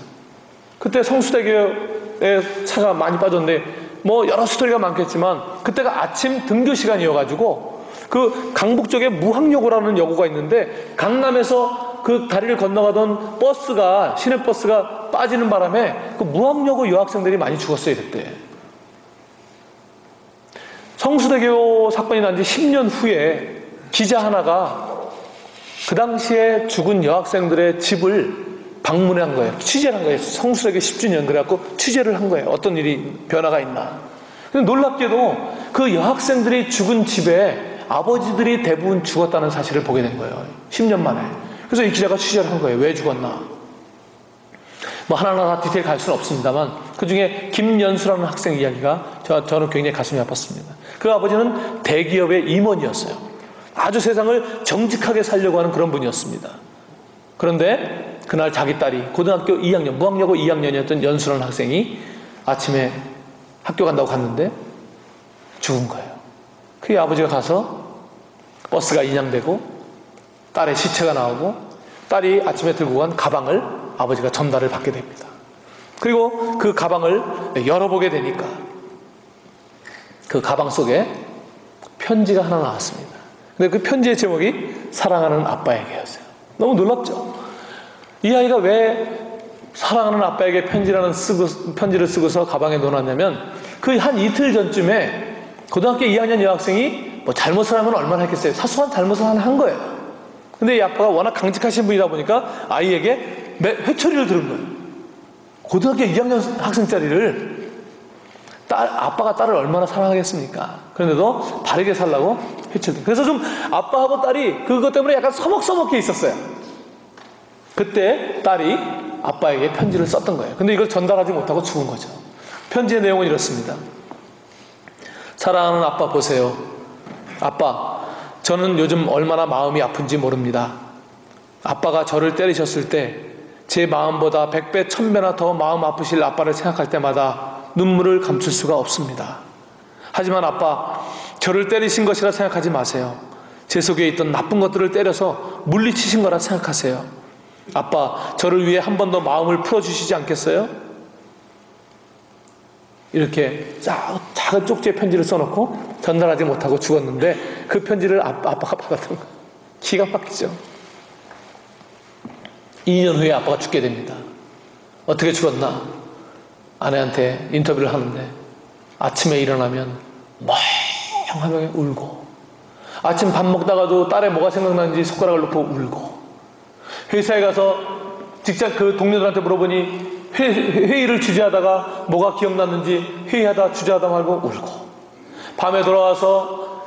그때 성수대교에 차가 많이 빠졌는데 뭐 여러 스토리가 많겠지만 그때가 아침 등교 시간이어가지고 그 강북 쪽에 무학여고라는 여고가 있는데 강남에서 그 다리를 건너가던 버스가, 시내버스가 빠지는 바람에 그 무학여고 여학생들이 많이 죽었어요. 그때 성수대교 사건이 난 지 10년 후에 기자 하나가 그 당시에 죽은 여학생들의 집을 방문한 거예요. 취재를 한 거예요. 성수대교 10주년 그래갖고 취재를 한 거예요. 어떤 일이 변화가 있나. 근데 놀랍게도 그 여학생들이 죽은 집에 아버지들이 대부분 죽었다는 사실을 보게 된 거예요. 10년 만에. 그래서 이 기자가 취재를 한 거예요. 왜 죽었나. 뭐 하나하나 디테일 갈 수는 없습니다만 그 중에 김연수라는 학생 이야기가 저는 굉장히 가슴이 아팠습니다. 그 아버지는 대기업의 임원이었어요. 아주 세상을 정직하게 살려고 하는 그런 분이었습니다. 그런데 그날 자기 딸이 고등학교 2학년, 무학여고 2학년이었던 연수라는 학생이 아침에 학교 간다고 갔는데 죽은 거예요. 그 아버지가 가서 버스가 인양되고 딸의 시체가 나오고 딸이 아침에 들고 간 가방을 아버지가 전달을 받게 됩니다. 그리고 그 가방을 열어보게 되니까 그 가방 속에 편지가 하나 나왔습니다. 근데 그 편지의 제목이 사랑하는 아빠에게였어요. 너무 놀랍죠? 이 아이가 왜 사랑하는 아빠에게 편지를 쓰고서 가방에 넣어놨냐면 그 한 이틀 전쯤에 고등학교 2학년 여학생이 뭐 잘못을 하면 얼마나 했겠어요. 사소한 잘못을 하나 한 거예요. 근데 이 아빠가 워낙 강직하신 분이다 보니까 아이에게 회초리를 들은 거예요. 고등학교 2학년 학생짜리를 아빠가 딸을 얼마나 사랑하겠습니까? 그런데도 바르게 살라고 회초리. 그래서 좀 아빠하고 딸이 그것 때문에 약간 서먹서먹해 있었어요. 그때 딸이 아빠에게 편지를 썼던 거예요. 근데 이걸 전달하지 못하고 죽은 거죠. 편지의 내용은 이렇습니다. 사랑하는 아빠 보세요. 아빠, 저는 요즘 얼마나 마음이 아픈지 모릅니다. 아빠가 저를 때리셨을 때 제 마음보다 100배, 1000배나 더 마음 아프실 아빠를 생각할 때마다 눈물을 감출 수가 없습니다. 하지만 아빠, 저를 때리신 것이라 생각하지 마세요. 제 속에 있던 나쁜 것들을 때려서 물리치신 거라 생각하세요. 아빠, 저를 위해 한 번 더 마음을 풀어주시지 않겠어요? 이렇게 작은 쪽지에 편지를 써놓고 전달하지 못하고 죽었는데 그 편지를 아빠가 받았던 거예요. 기가 막히죠. 2년 후에 아빠가 죽게 됩니다. 어떻게 죽었나? 아내한테 인터뷰를 하는데 아침에 일어나면 멍하게 울고, 아침 밥 먹다가도 딸의 뭐가 생각나는지 손가락을 놓고 울고, 회사에 가서 직장 그 동료들한테 물어보니 회의를 주재하다가 뭐가 기억났는지 회의하다 주재하다 말고 울고, 밤에 돌아와서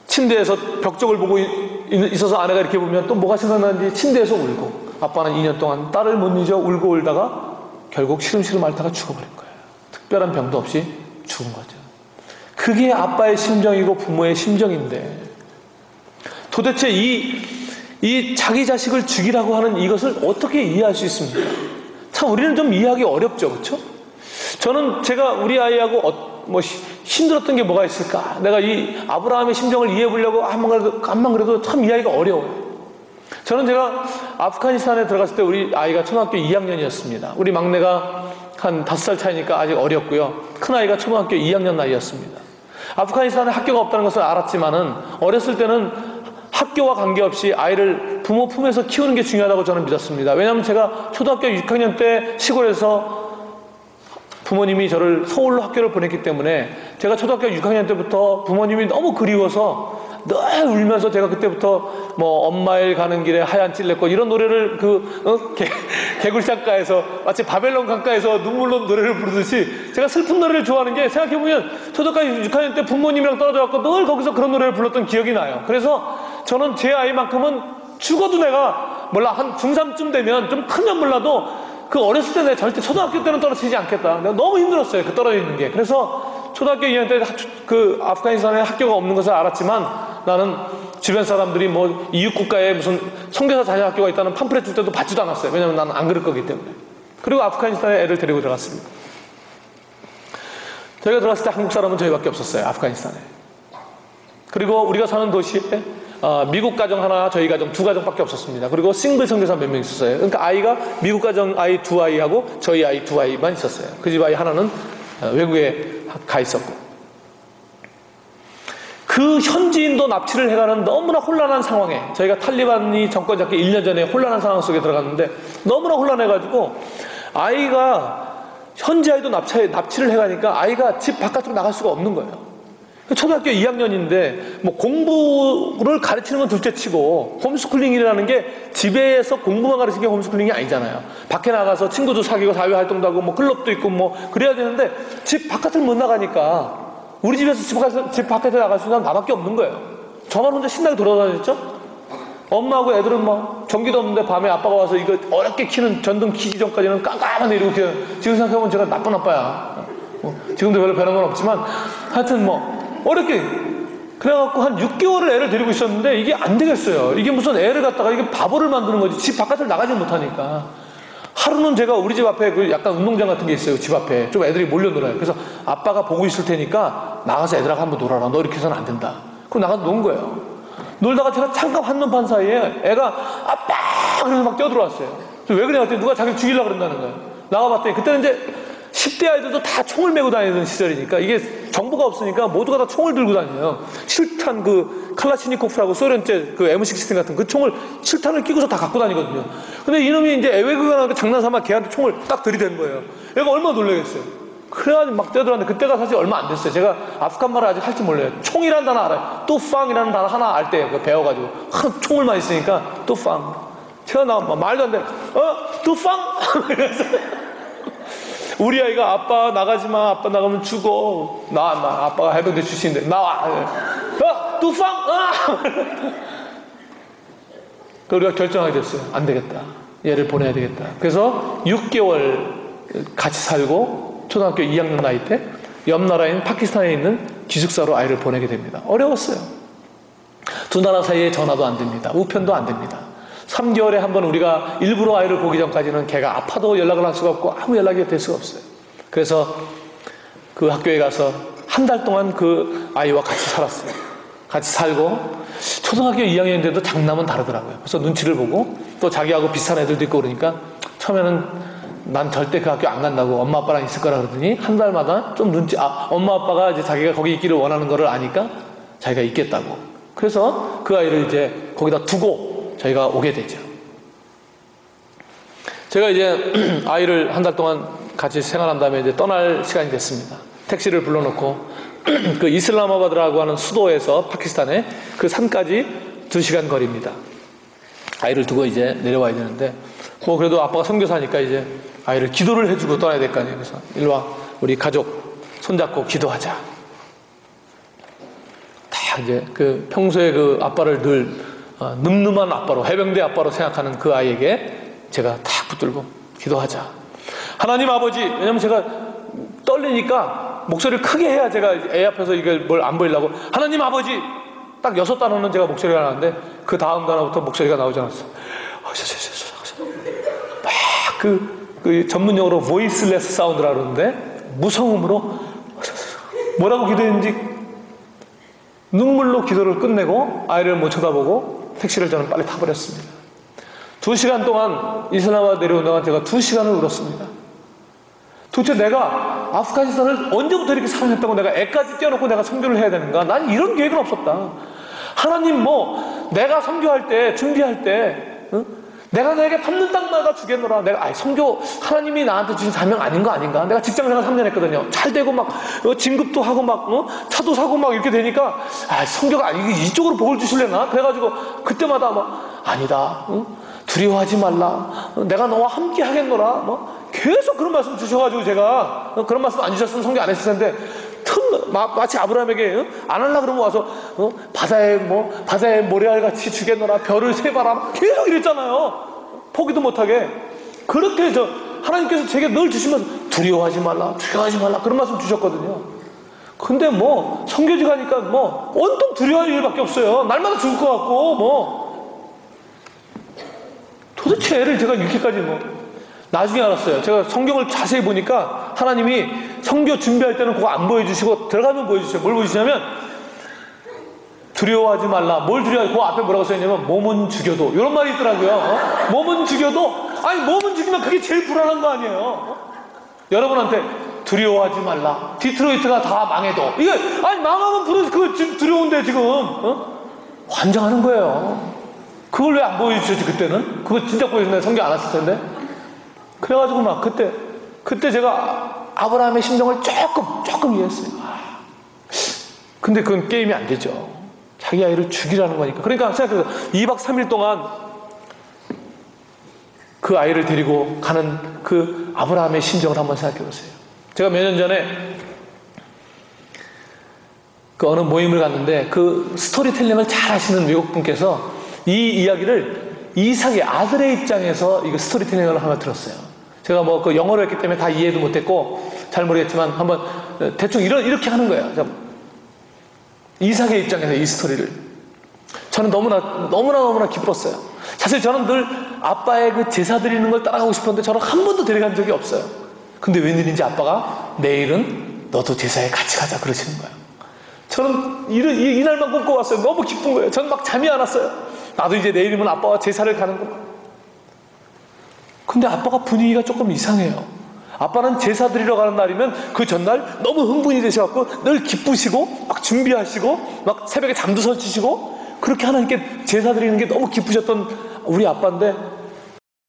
침대에서 벽 쪽을 보고 있어서 아내가 이렇게 보면 또 뭐가 생각나는지 침대에서 울고, 아빠는 2년 동안 딸을 못 잊어 울고 울다가 결국 시름시름 앓다가 죽어버린 거예요. 특별한 병도 없이 죽은 거죠. 그게 아빠의 심정이고 부모의 심정인데, 도대체 이 자기 자식을 죽이라고 하는 이것을 어떻게 이해할 수 있습니까? 참 우리는 좀 이해하기 어렵죠, 그렇죠? 저는 제가 우리 아이하고 힘들었던 게 뭐가 있을까? 내가 이 아브라함의 심정을 이해해 보려고 한번 그래도 참 이해하기가 어려워요. 저는 제가 아프가니스탄에 들어갔을 때 우리 아이가 초등학교 2학년이었습니다. 우리 막내가 한 5살 차이니까 아직 어렸고요. 큰 아이가 초등학교 2학년 나이였습니다. 아프가니스탄에 학교가 없다는 것을 알았지만은 어렸을 때는 학교와 관계없이 아이를 부모 품에서 키우는 게 중요하다고 저는 믿었습니다. 왜냐하면 제가 초등학교 6학년 때 시골에서 부모님이 저를 서울로 학교를 보냈기 때문에 제가 초등학교 6학년 때부터 부모님이 너무 그리워서 늘 울면서 제가 그때부터 뭐 엄마일 가는 길에 하얀 찔레꽃 이런 노래를 개굴창가에서 마치 바벨론 강가에서 눈물로 노래를 부르듯이 제가 슬픈 노래를 좋아하는 게, 생각해보면 초등학교 6학년 때 부모님이랑 떨어져 갖고 늘 거기서 그런 노래를 불렀던 기억이 나요. 그래서 저는 제 아이만큼은 죽어도 내가 몰라 한 중3쯤 되면, 좀 크면 몰라도 그 어렸을 때 내가 절대 초등학교 때는 떨어지지 않겠다. 내가 너무 힘들었어요, 그 떨어져 있는 게. 그래서 초등학교 2학년 때 그 아프가니스탄에 학교가 없는 것을 알았지만 나는 주변 사람들이 뭐 이웃 국가에 무슨 선교사 자녀학교가 있다는 팜플렛 줄 때도 받지도 않았어요. 왜냐면 나는 안 그럴 거기 때문에. 그리고 아프가니스탄에 애를 데리고 들어갔습니다. 저희가 들어갔을 때 한국 사람은 저희밖에 없었어요. 아프가니스탄에. 그리고 우리가 사는 도시에 미국 가정 하나, 저희 가정 두 가정밖에 없었습니다. 그리고 싱글 선교사 몇 명 있었어요. 그러니까 아이가 미국 가정 아이 두 아이하고 저희 아이 두 아이만 있었어요. 그 집 아이 하나는 외국에 가 있었고. 그 현지인도 납치를 해가는 너무나 혼란한 상황에, 저희가 탈리반이 정권 잡기 1년 전에 혼란한 상황 속에 들어갔는데 너무나 혼란해가지고 아이가 현지 아이도 납치를 해가니까 아이가 집 바깥으로 나갈 수가 없는 거예요. 초등학교 2학년인데 뭐 공부를 가르치는 건 둘째치고 홈스쿨링이라는 게 집에서 공부만 가르치는 게 홈스쿨링이 아니잖아요. 밖에 나가서 친구도 사귀고 사회활동도 하고 뭐 클럽도 있고 뭐 그래야 되는데 집 바깥을 못 나가니까 우리 집에서 집 바깥에 나갈 수 있는 사람 나밖에 없는 거예요. 저만 혼자 신나게 돌아다녔죠. 엄마하고 애들은 뭐 전기도 없는데 밤에 아빠가 와서 이거 어렵게 키는 전등 키기 전까지는 깜깜한데 이러고 지금 생각해보면 제가 나쁜 아빠야. 지금도 별로 변한 건 없지만 하여튼 뭐 어렵게 그래갖고 한 6개월을 애를 데리고 있었는데 이게 안 되겠어요. 이게 무슨 애를 갖다가 이게 바보를 만드는 거지. 집 바깥을 나가지 못하니까. 하루는 제가 우리 집 앞에 그 약간 운동장 같은 게 있어요. 집 앞에 좀 애들이 몰려 놀아요. 그래서 아빠가 보고 있을 테니까 나가서 애들하고 한번 놀아라. 너 이렇게 해서는 안 된다. 그럼 나가서 논 거예요. 놀다가 제가 잠깐 한눈 판 사이에 애가 아빠 그래서 막 뛰어들어왔어요. 왜 그래? 그랬더니 누가 자기를 죽이려고 그런다는 거예요. 나가봤더니 그때는 이제 10대 아이들도 다 총을 메고 다니는 시절이니까 이게 정보가 없으니까 모두가 다 총을 들고 다녀요. 7탄 그 칼라시니코프라고 소련제 그 M16 같은 그 총을 7탄을 끼고서 다 갖고 다니거든요. 근데 이놈이 이제 외국에 가니까 장난삼아 걔한테 총을 딱 들이댄 거예요. 얘가 얼마나 놀라겠어요. 그래가지고 막 뛰어들었는데 그때가 사실 얼마 안 됐어요. 제가 아프간 말을 아직 할지 몰라요. 총이라는 단어 알아요. 뚜팡이라는 단어 하나 알 때 배워가지고 총을만 있으니까 뚜팡. 제가 말도 안 돼. 뚜팡? 이러면서 우리 아이가 아빠 나가지마. 아빠 나가면 죽어. 아빠가 해병대 출신인데 나와. 뚜팡! 우리가 결정하게 됐어요. 안 되겠다. 얘를 보내야 되겠다. 그래서 6개월 같이 살고 초등학교 2학년 나이 때 옆 나라인 파키스탄에 있는 기숙사로 아이를 보내게 됩니다. 어려웠어요. 두 나라 사이에 전화도 안 됩니다. 우편도 안 됩니다. 3개월에 한 번 우리가 일부러 아이를 보기 전까지는 걔가 아파도 연락을 할 수가 없고 아무 연락이 될 수가 없어요. 그래서 그 학교에 가서 한 달 동안 그 아이와 같이 살았어요. 같이 살고 초등학교 2학년 때도 장남은 다르더라고요. 그래서 눈치를 보고 또 자기하고 비슷한 애들도 있고 그러니까 처음에는 난 절대 그 학교 안 간다고 엄마 아빠랑 있을 거라 그러더니 한 달마다 좀 엄마 아빠가 이제 자기가 거기 있기를 원하는 거를 아니까 자기가 있겠다고. 그래서 그 아이를 이제 거기다 두고 저희가 오게 되죠. 제가 이제 아이를 한 달 동안 같이 생활한 다음에 이제 떠날 시간이 됐습니다. 택시를 불러놓고 그 이슬라마바드라고 하는 수도에서 파키스탄의 그 산까지 2시간 거리입니다. 아이를 두고 이제 내려와야 되는데 뭐 그래도 아빠가 선교사니까 이제 아이를 기도를 해주고 떠나야 될 거 아니에요. 그래서 일로 와, 우리 가족 손잡고 기도하자. 다 이제 그 평소에 그 아빠를 늘 늠름한 아빠로, 해병대 아빠로 생각하는 그 아이에게 제가 탁 붙들고 기도하자. 하나님 아버지, 왜냐면 제가 떨리니까 목소리를 크게 해야 제가 애 앞에서 이걸 뭘 안 보이려고 하나님 아버지 딱 6단어는 제가 목소리가 나는데 그 다음 단어부터 목소리가 나오지 않았어요. 막 그 전문용어로 voiceless 사운드라 그러는데 무성음으로 뭐라고 기도했는지 눈물로 기도를 끝내고 아이를 못 쳐다보고 택시를 저는 빨리 타버렸습니다. 2시간 동안 이슬라마바드 내려온 동안 제가 2시간을 울었습니다. 도대체 내가 아프가니스탄을 언제부터 이렇게 사랑했다고 내가 애까지 떼어놓고 내가 선교를 해야 되는가? 난 이런 계획은 없었다. 하나님 내가 선교할 때 준비할 때 내가 너에게 밟는 땅마다 주겠노라. 내가 선교 하나님이 나한테 주신 사명 아닌 거 아닌가? 내가 직장생활 3년 했거든요. 잘 되고 막 진급도 하고 막 차도 사고 막 이렇게 되니까 선교가 아니고 이쪽으로 복을 주실래나? 그래가지고 그때마다 아니다. 두려워하지 말라. 내가 너와 함께 하겠노라. 계속 그런 말씀 주셔가지고 제가 그런 말씀 안 주셨으면 선교 안 했을 텐데 마치 아브라함에게 안 하려고 그러면 와서 바다에 모래알같이 주겠노라. 별을 세봐라. 계속 이랬잖아요. 포기도 못하게. 그렇게 하나님께서 제게 늘 주시면서 두려워하지 말라 그런 말씀 주셨거든요. 근데 뭐 성교지 가니까 뭐 온통 두려워할 일밖에 없어요. 날마다 죽을 것 같고 뭐 도대체 애를 제가 이렇게까지 뭐 나중에 알았어요. 제가 성경을 자세히 보니까 하나님이 성교 준비할 때는 그거 안 보여주시고 들어가면 보여주세요. 뭘 보여주시냐면 두려워하지 말라. 뭘 두려워해? 그 앞에 뭐라고 써있냐면 몸은 죽여도 이런 말이 있더라고요. 몸은 죽여도 아니 몸은 죽이면 그게 제일 불안한 거 아니에요? 여러분한테 두려워하지 말라. 디트로이트가 다 망해도 이게 아니 망하면 그거 두려운데 지금 환장하는 거예요. 그걸 왜 안 보여주셨지 그때는? 그거 진짜 보여주면 성경 안 왔을 텐데. 그래가지고 막 그때 제가 아브라함의 심정을 조금 이해했어요. 근데 그건 게임이 안 되죠. 자기 아이를 죽이라는 거니까. 그러니까 생각해보세요. 2박 3일 동안 그 아이를 데리고 가는 그 아브라함의 심정을 한번 생각해보세요. 제가 몇 년 전에 그 어느 모임을 갔는데 그 스토리텔링을 잘 하시는 외국분께서 이 이야기를 이삭의 아들의 입장에서 이거 스토리텔링을 하나 들었어요. 제가 뭐 그 영어로 했기 때문에 다 이해도 못했고 잘 모르겠지만 한번 대충 이렇게 하는 거예요. 이삭의 입장에서 이 스토리를 저는 너무나 기뻤어요. 사실 저는 늘 아빠의 그 제사 드리는 걸 따라가고 싶었는데 저는 한 번도 데려간 적이 없어요. 근데 웬일인지 아빠가 내일은 너도 제사에 같이 가자 그러시는 거예요. 저는 이날만 꿈꿔왔어요. 너무 기쁜 거예요. 저는 막 잠이 안 왔어요. 나도 이제 내일이면 아빠와 제사를 가는구나. 근데 아빠가 분위기가 조금 이상해요. 아빠는 제사 드리러 가는 날이면 그 전날 너무 흥분이 되셔갖고 늘 기쁘시고 막 준비하시고 막 새벽에 잠도 설치시고 그렇게 하나님께 제사 드리는 게 너무 기쁘셨던 우리 아빠인데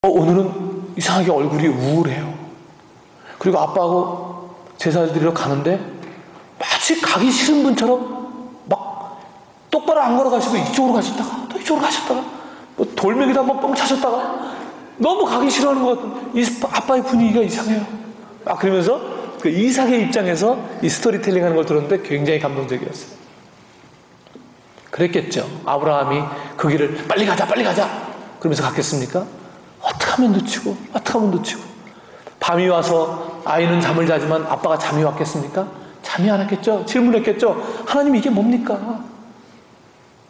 오늘은 이상하게 얼굴이 우울해요. 그리고 아빠하고 제사 드리러 가는데 마치 가기 싫은 분처럼 막 똑바로 안 걸어가시고 이쪽으로 가셨다가 또 이쪽으로 가셨다가 뭐 돌멩이도 한번 뻥 차셨다가 너무 가기 싫어하는 것 같은 이 아빠의 분위기가 이상해요. 그러면서 그 이삭의 입장에서 이 스토리텔링 하는 걸 들었는데 굉장히 감동적이었어요. 그랬겠죠. 아브라함이 그 길을 빨리 가자 그러면서 갔겠습니까? 어떻게 하면 놓치고 밤이 와서 아이는 잠을 자지만 아빠가 잠이 왔겠습니까? 잠이 안 왔겠죠. 질문했겠죠. 하나님 이게 뭡니까?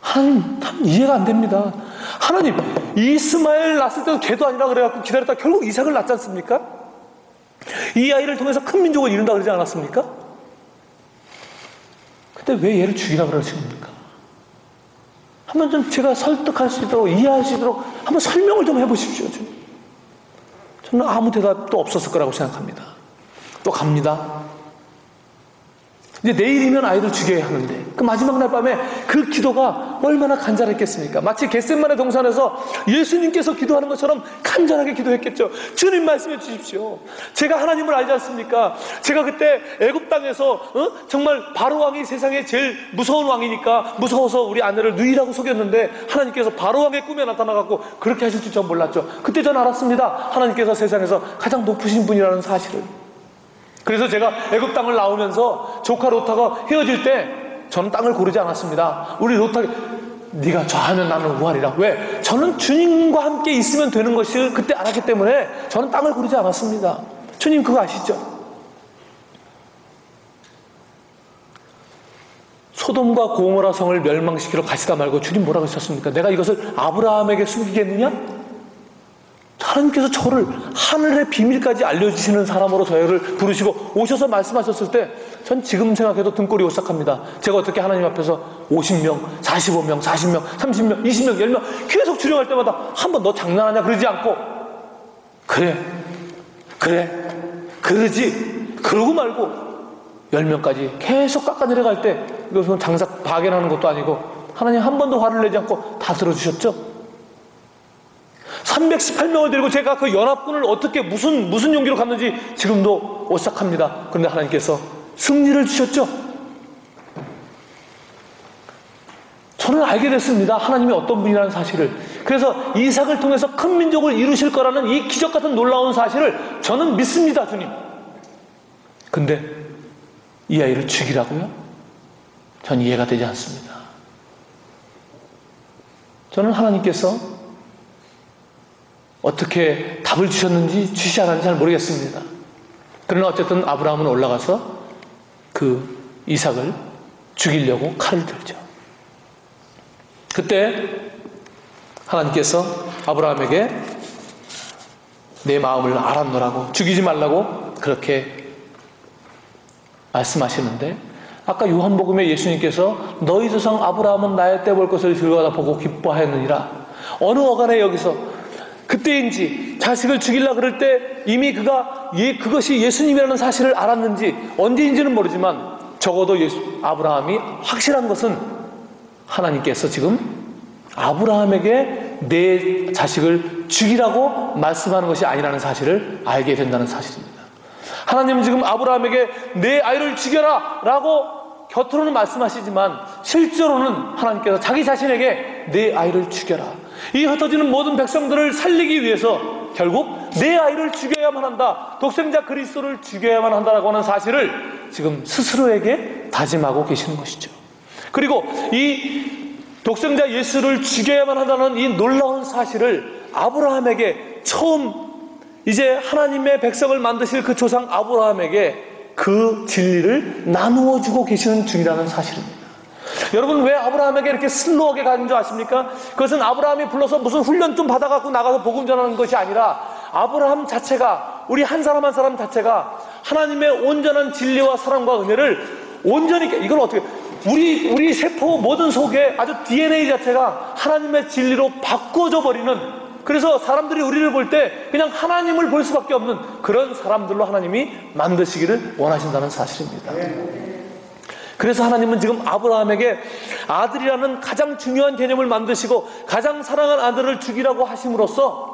하나님 참 이해가 안 됩니다. 하나님 이스마엘 낳았을 때도 걔도 아니라 그래갖고 기다렸다 결국 이삭을 낳지 않습니까? 이 아이를 통해서 큰 민족을 이룬다 그러지 않았습니까? 근데 왜 얘를 죽이라 그러시는 겁니까? 한번 좀 제가 설득할 수 있도록 이해할 수 있도록 한번 설명을 좀 해보십시오. 저는 아무 대답도 없었을 거라고 생각합니다. 또 갑니다. 이제 내일이면 아이들 죽여야 하는데 그 마지막 날 밤에 그 기도가 얼마나 간절했겠습니까? 마치 겟세마네 동산에서 예수님께서 기도하는 것처럼 간절하게 기도했겠죠. 주님 말씀해 주십시오. 제가 하나님을 알지 않습니까? 제가 그때 애굽 땅에서 정말 바로 왕이 세상에 제일 무서운 왕이니까 무서워서 우리 아내를 누이라고 속였는데 하나님께서 바로 왕의 꿈에 나타나갖고 그렇게 하실 줄 전 몰랐죠. 그때 전 알았습니다. 하나님께서 세상에서 가장 높으신 분이라는 사실을. 그래서 제가 애굽 땅을 나오면서 조카 롯하가 헤어질 때 저는 땅을 고르지 않았습니다. 우리 롯하 네가 좌하면 나는 우하리라. 왜? 저는 주님과 함께 있으면 되는 것을 그때 알았기 때문에 저는 땅을 고르지 않았습니다. 주님 그거 아시죠? 소돔과 고모라 성을 멸망시키러 가시다 말고 주님 뭐라고 하셨습니까? 내가 이것을 아브라함에게 숨기겠느냐? 하나님께서 저를 하늘의 비밀까지 알려주시는 사람으로 저를 부르시고 오셔서 말씀하셨을 때 전 지금 생각해도 등골이 오싹합니다. 제가 어떻게 하나님 앞에서 50명, 45명, 40명, 30명, 20명, 10명 계속 주령할 때마다 한번 너 장난하냐 그러지 않고 그래 그러지 그러고 말고 10명까지 계속 깎아내려갈 때 이것은 장사 박연하는 것도 아니고 하나님 한 번도 화를 내지 않고 다 들어주셨죠. 318명을 데리고 제가 그 연합군을 어떻게 무슨 용기로 갔는지 지금도 오싹합니다. 그런데 하나님께서 승리를 주셨죠. 저는 알게 됐습니다. 하나님이 어떤 분이라는 사실을. 그래서 이삭을 통해서 큰 민족을 이루실 거라는 이 기적 같은 놀라운 사실을 저는 믿습니다. 주님. 근데 이 아이를 죽이라고요? 전 이해가 되지 않습니다. 저는 하나님께서 어떻게 답을 주셨는지 주시지 않았는지 잘 모르겠습니다. 그러나 어쨌든 아브라함은 올라가서 그 이삭을 죽이려고 칼을 들죠. 그때 하나님께서 아브라함에게 내 마음을 알았노라고, 죽이지 말라고 그렇게 말씀하시는데, 아까 요한복음에 예수님께서 너희 조상 아브라함은 나의 때 볼 것을 즐거워하다 보고 기뻐하였느니라, 어느 어간에 여기서 그때인지 자식을 죽이려고 그럴 때 이미 그것이 예수님이라는 사실을 알았는지 언제인지는 모르지만, 적어도 아브라함이 확실한 것은 하나님께서 지금 아브라함에게 내 자식을 죽이라고 말씀하는 것이 아니라는 사실을 알게 된다는 사실입니다. 하나님은 지금 아브라함에게 내 아이를 죽여라 라고 겉으로는 말씀하시지만, 실제로는 하나님께서 자기 자신에게 내 아이를 죽여라, 이 흩어지는 모든 백성들을 살리기 위해서 결국 내 아이를 죽여야만 한다, 독생자 그리스도를 죽여야만 한다라고 하는 사실을 지금 스스로에게 다짐하고 계시는 것이죠. 그리고 이 독생자 예수를 죽여야만 한다는 이 놀라운 사실을 아브라함에게 처음 이제 하나님의 백성을 만드실 그 조상 아브라함에게 그 진리를 나누어 주고 계시는 중이라는 사실입니다. 여러분, 왜 아브라함에게 이렇게 슬로우하게 가는 줄 아십니까? 그것은 아브라함이 불러서 무슨 훈련 좀 받아갖고 나가서 복음 전하는 것이 아니라, 아브라함 자체가, 우리 한 사람 한 사람 자체가 하나님의 온전한 진리와 사랑과 은혜를 온전히, 이걸 어떻게, 우리 세포 모든 속에 아주 DNA 자체가 하나님의 진리로 바꿔져 버리는, 그래서 사람들이 우리를 볼 때 그냥 하나님을 볼 수밖에 없는 그런 사람들로 하나님이 만드시기를 원하신다는 사실입니다. 그래서 하나님은 지금 아브라함에게 아들이라는 가장 중요한 개념을 만드시고 가장 사랑하는 아들을 죽이라고 하심으로써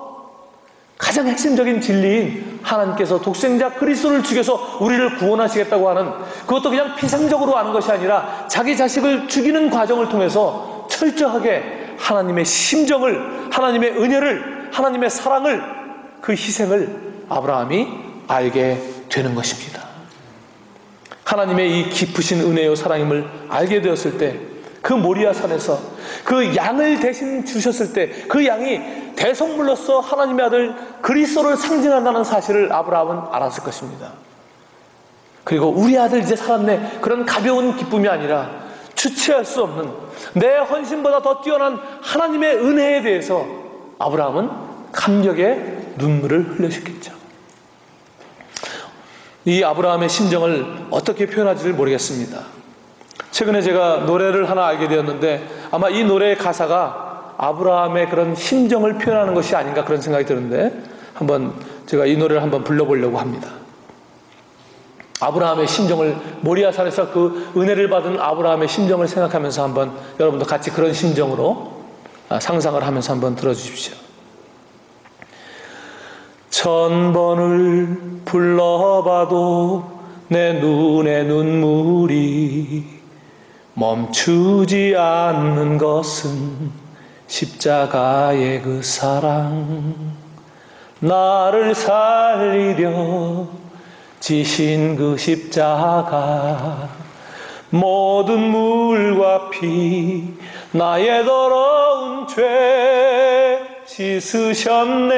가장 핵심적인 진리인 하나님께서 독생자 그리스도를 죽여서 우리를 구원하시겠다고 하는, 그것도 그냥 피상적으로 하는 것이 아니라 자기 자식을 죽이는 과정을 통해서 철저하게 하나님의 심정을, 하나님의 은혜를, 하나님의 사랑을, 그 희생을 아브라함이 알게 되는 것입니다. 하나님의 이 깊으신 은혜요 사랑임을 알게 되었을 때, 그 모리아 산에서 그 양을 대신 주셨을 때 그 양이 대성물로서 하나님의 아들 그리스도를 상징한다는 사실을 아브라함은 알았을 것입니다. 그리고 우리 아들 이제 살았네, 그런 가벼운 기쁨이 아니라 주체할 수 없는 내 헌신보다 더 뛰어난 하나님의 은혜에 대해서 아브라함은 감격의 눈물을 흘려셨겠죠. 이 아브라함의 심정을 어떻게 표현할지를 모르겠습니다. 최근에 제가 노래를 하나 알게 되었는데, 아마 이 노래의 가사가 아브라함의 그런 심정을 표현하는 것이 아닌가 그런 생각이 드는데, 한번 제가 이 노래를 한번 불러보려고 합니다. 아브라함의 심정을, 모리아산에서 그 은혜를 받은 아브라함의 심정을 생각하면서 한번 여러분도 같이 그런 심정으로 상상을 하면서 한번 들어주십시오. 천 번을 불러봐도 내 눈에 눈물이 멈추지 않는 것은 십자가의 그 사랑, 나를 살리려 지신 그 십자가, 모든 물과 피 나의 더러운 죄 씻으셨네.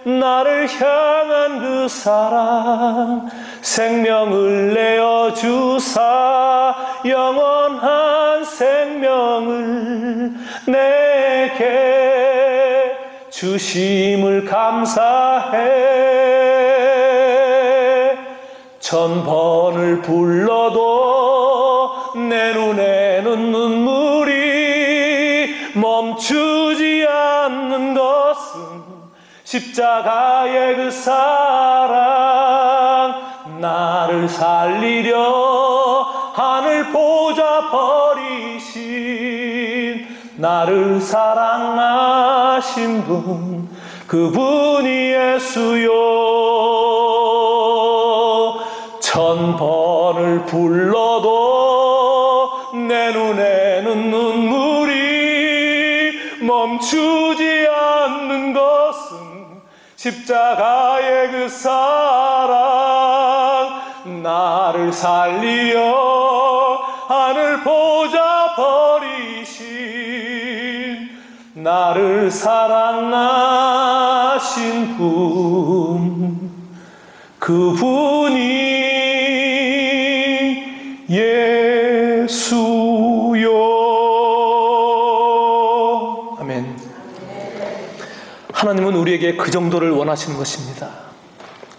나를 향한 그 사랑, 생명을 내어주사 영원한 생명을 내게 주심을 감사해. 천 번을 불러도 내 눈에는 눈물이 멈추지 않는 것은 십자가의 그 사랑, 나를 살리려 하늘 보좌 버리신 나를 사랑하신 분, 그분이 예수요. 천 번을 불러도 내 눈에는 눈물이 멈추지 않는 것은 십자가의 그 사랑, 나를 살리려 하늘 보좌 버리신 나를 사랑하신 분, 그분이 예수여. 아멘. 하나님은 우리에게 그 정도를 원하시는 것입니다.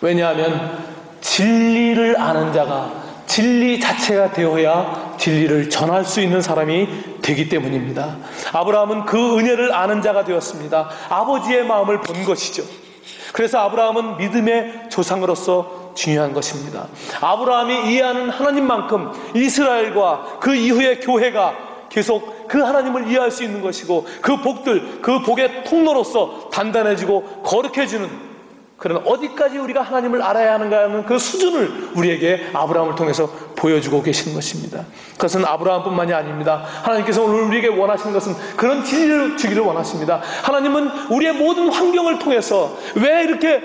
왜냐하면 진리를 아는 자가 진리 자체가 되어야 진리를 전할 수 있는 사람이 되기 때문입니다. 아브라함은 그 은혜를 아는 자가 되었습니다. 아버지의 마음을 본 것이죠. 그래서 아브라함은 믿음의 조상으로서 중요한 것입니다. 아브라함이 이해하는 하나님만큼 이스라엘과 그 이후의 교회가 계속 그 하나님을 이해할 수 있는 것이고, 그 복들, 그 복의 통로로서 단단해지고 거룩해지는 그런, 어디까지 우리가 하나님을 알아야 하는가 하는 그 수준을 우리에게 아브라함을 통해서 보여주고 계시는 것입니다. 그것은 아브라함뿐만이 아닙니다. 하나님께서 오늘 우리에게 원하시는 것은 그런 진리를 주기를 원하십니다. 하나님은 우리의 모든 환경을 통해서, 왜 이렇게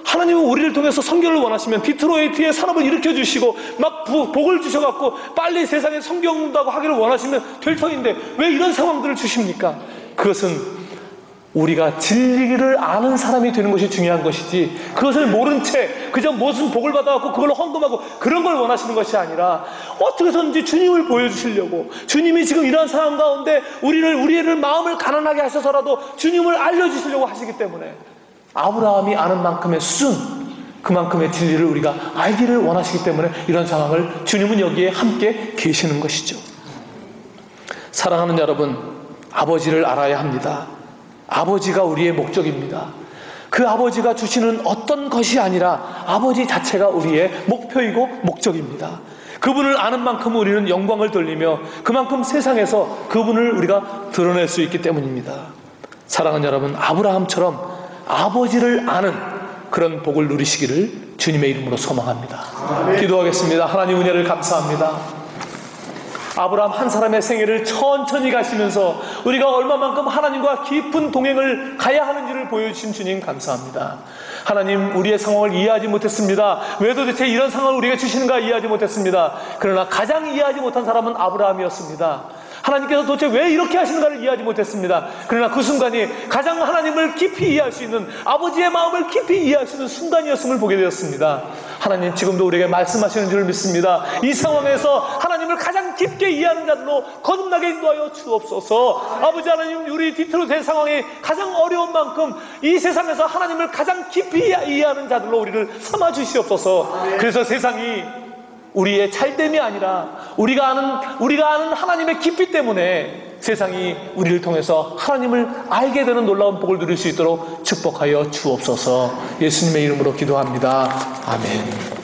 하나님은 우리를 통해서 선교를 원하시면 디트로이트의 산업을 일으켜주시고 막 복을 주셔갖고 빨리 세상에 선교운동하고 하기를 원하시면 될 터인데 왜 이런 상황들을 주십니까? 그것은 우리가 진리를 아는 사람이 되는 것이 중요한 것이지, 그것을 모른 채 그저 무슨 복을 받아갖고 그걸로 헌금하고 그런 걸 원하시는 것이 아니라, 어떻게 해서든지 주님을 보여주시려고, 주님이 지금 이러한 상황 가운데 우리를 마음을 가난하게 하셔서라도 주님을 알려주시려고 하시기 때문에, 아브라함이 아는 만큼의 수준, 그만큼의 진리를 우리가 알기를 원하시기 때문에 이런 상황을 주님은 여기에 함께 계시는 것이죠. 사랑하는 여러분, 아버지를 알아야 합니다. 아버지가 우리의 목적입니다. 그 아버지가 주시는 어떤 것이 아니라 아버지 자체가 우리의 목표이고 목적입니다. 그분을 아는 만큼 우리는 영광을 돌리며 그만큼 세상에서 그분을 우리가 드러낼 수 있기 때문입니다. 사랑하는 여러분, 아브라함처럼 아버지를 아는 그런 복을 누리시기를 주님의 이름으로 소망합니다. 기도하겠습니다. 하나님 은혜를 감사합니다. 아브라함 한 사람의 생애를 천천히 가시면서 우리가 얼마만큼 하나님과 깊은 동행을 가야 하는지를 보여주신 주님 감사합니다. 하나님, 우리의 상황을 이해하지 못했습니다. 왜 도대체 이런 상황을 우리에게 주시는가 이해하지 못했습니다. 그러나 가장 이해하지 못한 사람은 아브라함이었습니다. 하나님께서 도대체 왜 이렇게 하시는가를 이해하지 못했습니다. 그러나 그 순간이 가장 하나님을 깊이 이해할 수 있는, 아버지의 마음을 깊이 이해할 수 있는 순간이었음을 보게 되었습니다. 하나님, 지금도 우리에게 말씀하시는 줄 믿습니다. 이 상황에서 하나님을 가장 깊게 이해하는 자들로 거듭나게 인도하여 주옵소서. 아버지 하나님, 우리 디트로이트의 상황이 가장 어려운 만큼 이 세상에서 하나님을 가장 깊이 이해하는 자들로 우리를 삼아 주시옵소서. 그래서 세상이 우리의 잘됨이 아니라 우리가 아는 하나님의 깊이 때문에 세상이 우리를 통해서 하나님을 알게 되는 놀라운 복을 누릴 수 있도록 축복하여 주옵소서. 예수님의 이름으로 기도합니다. 아멘.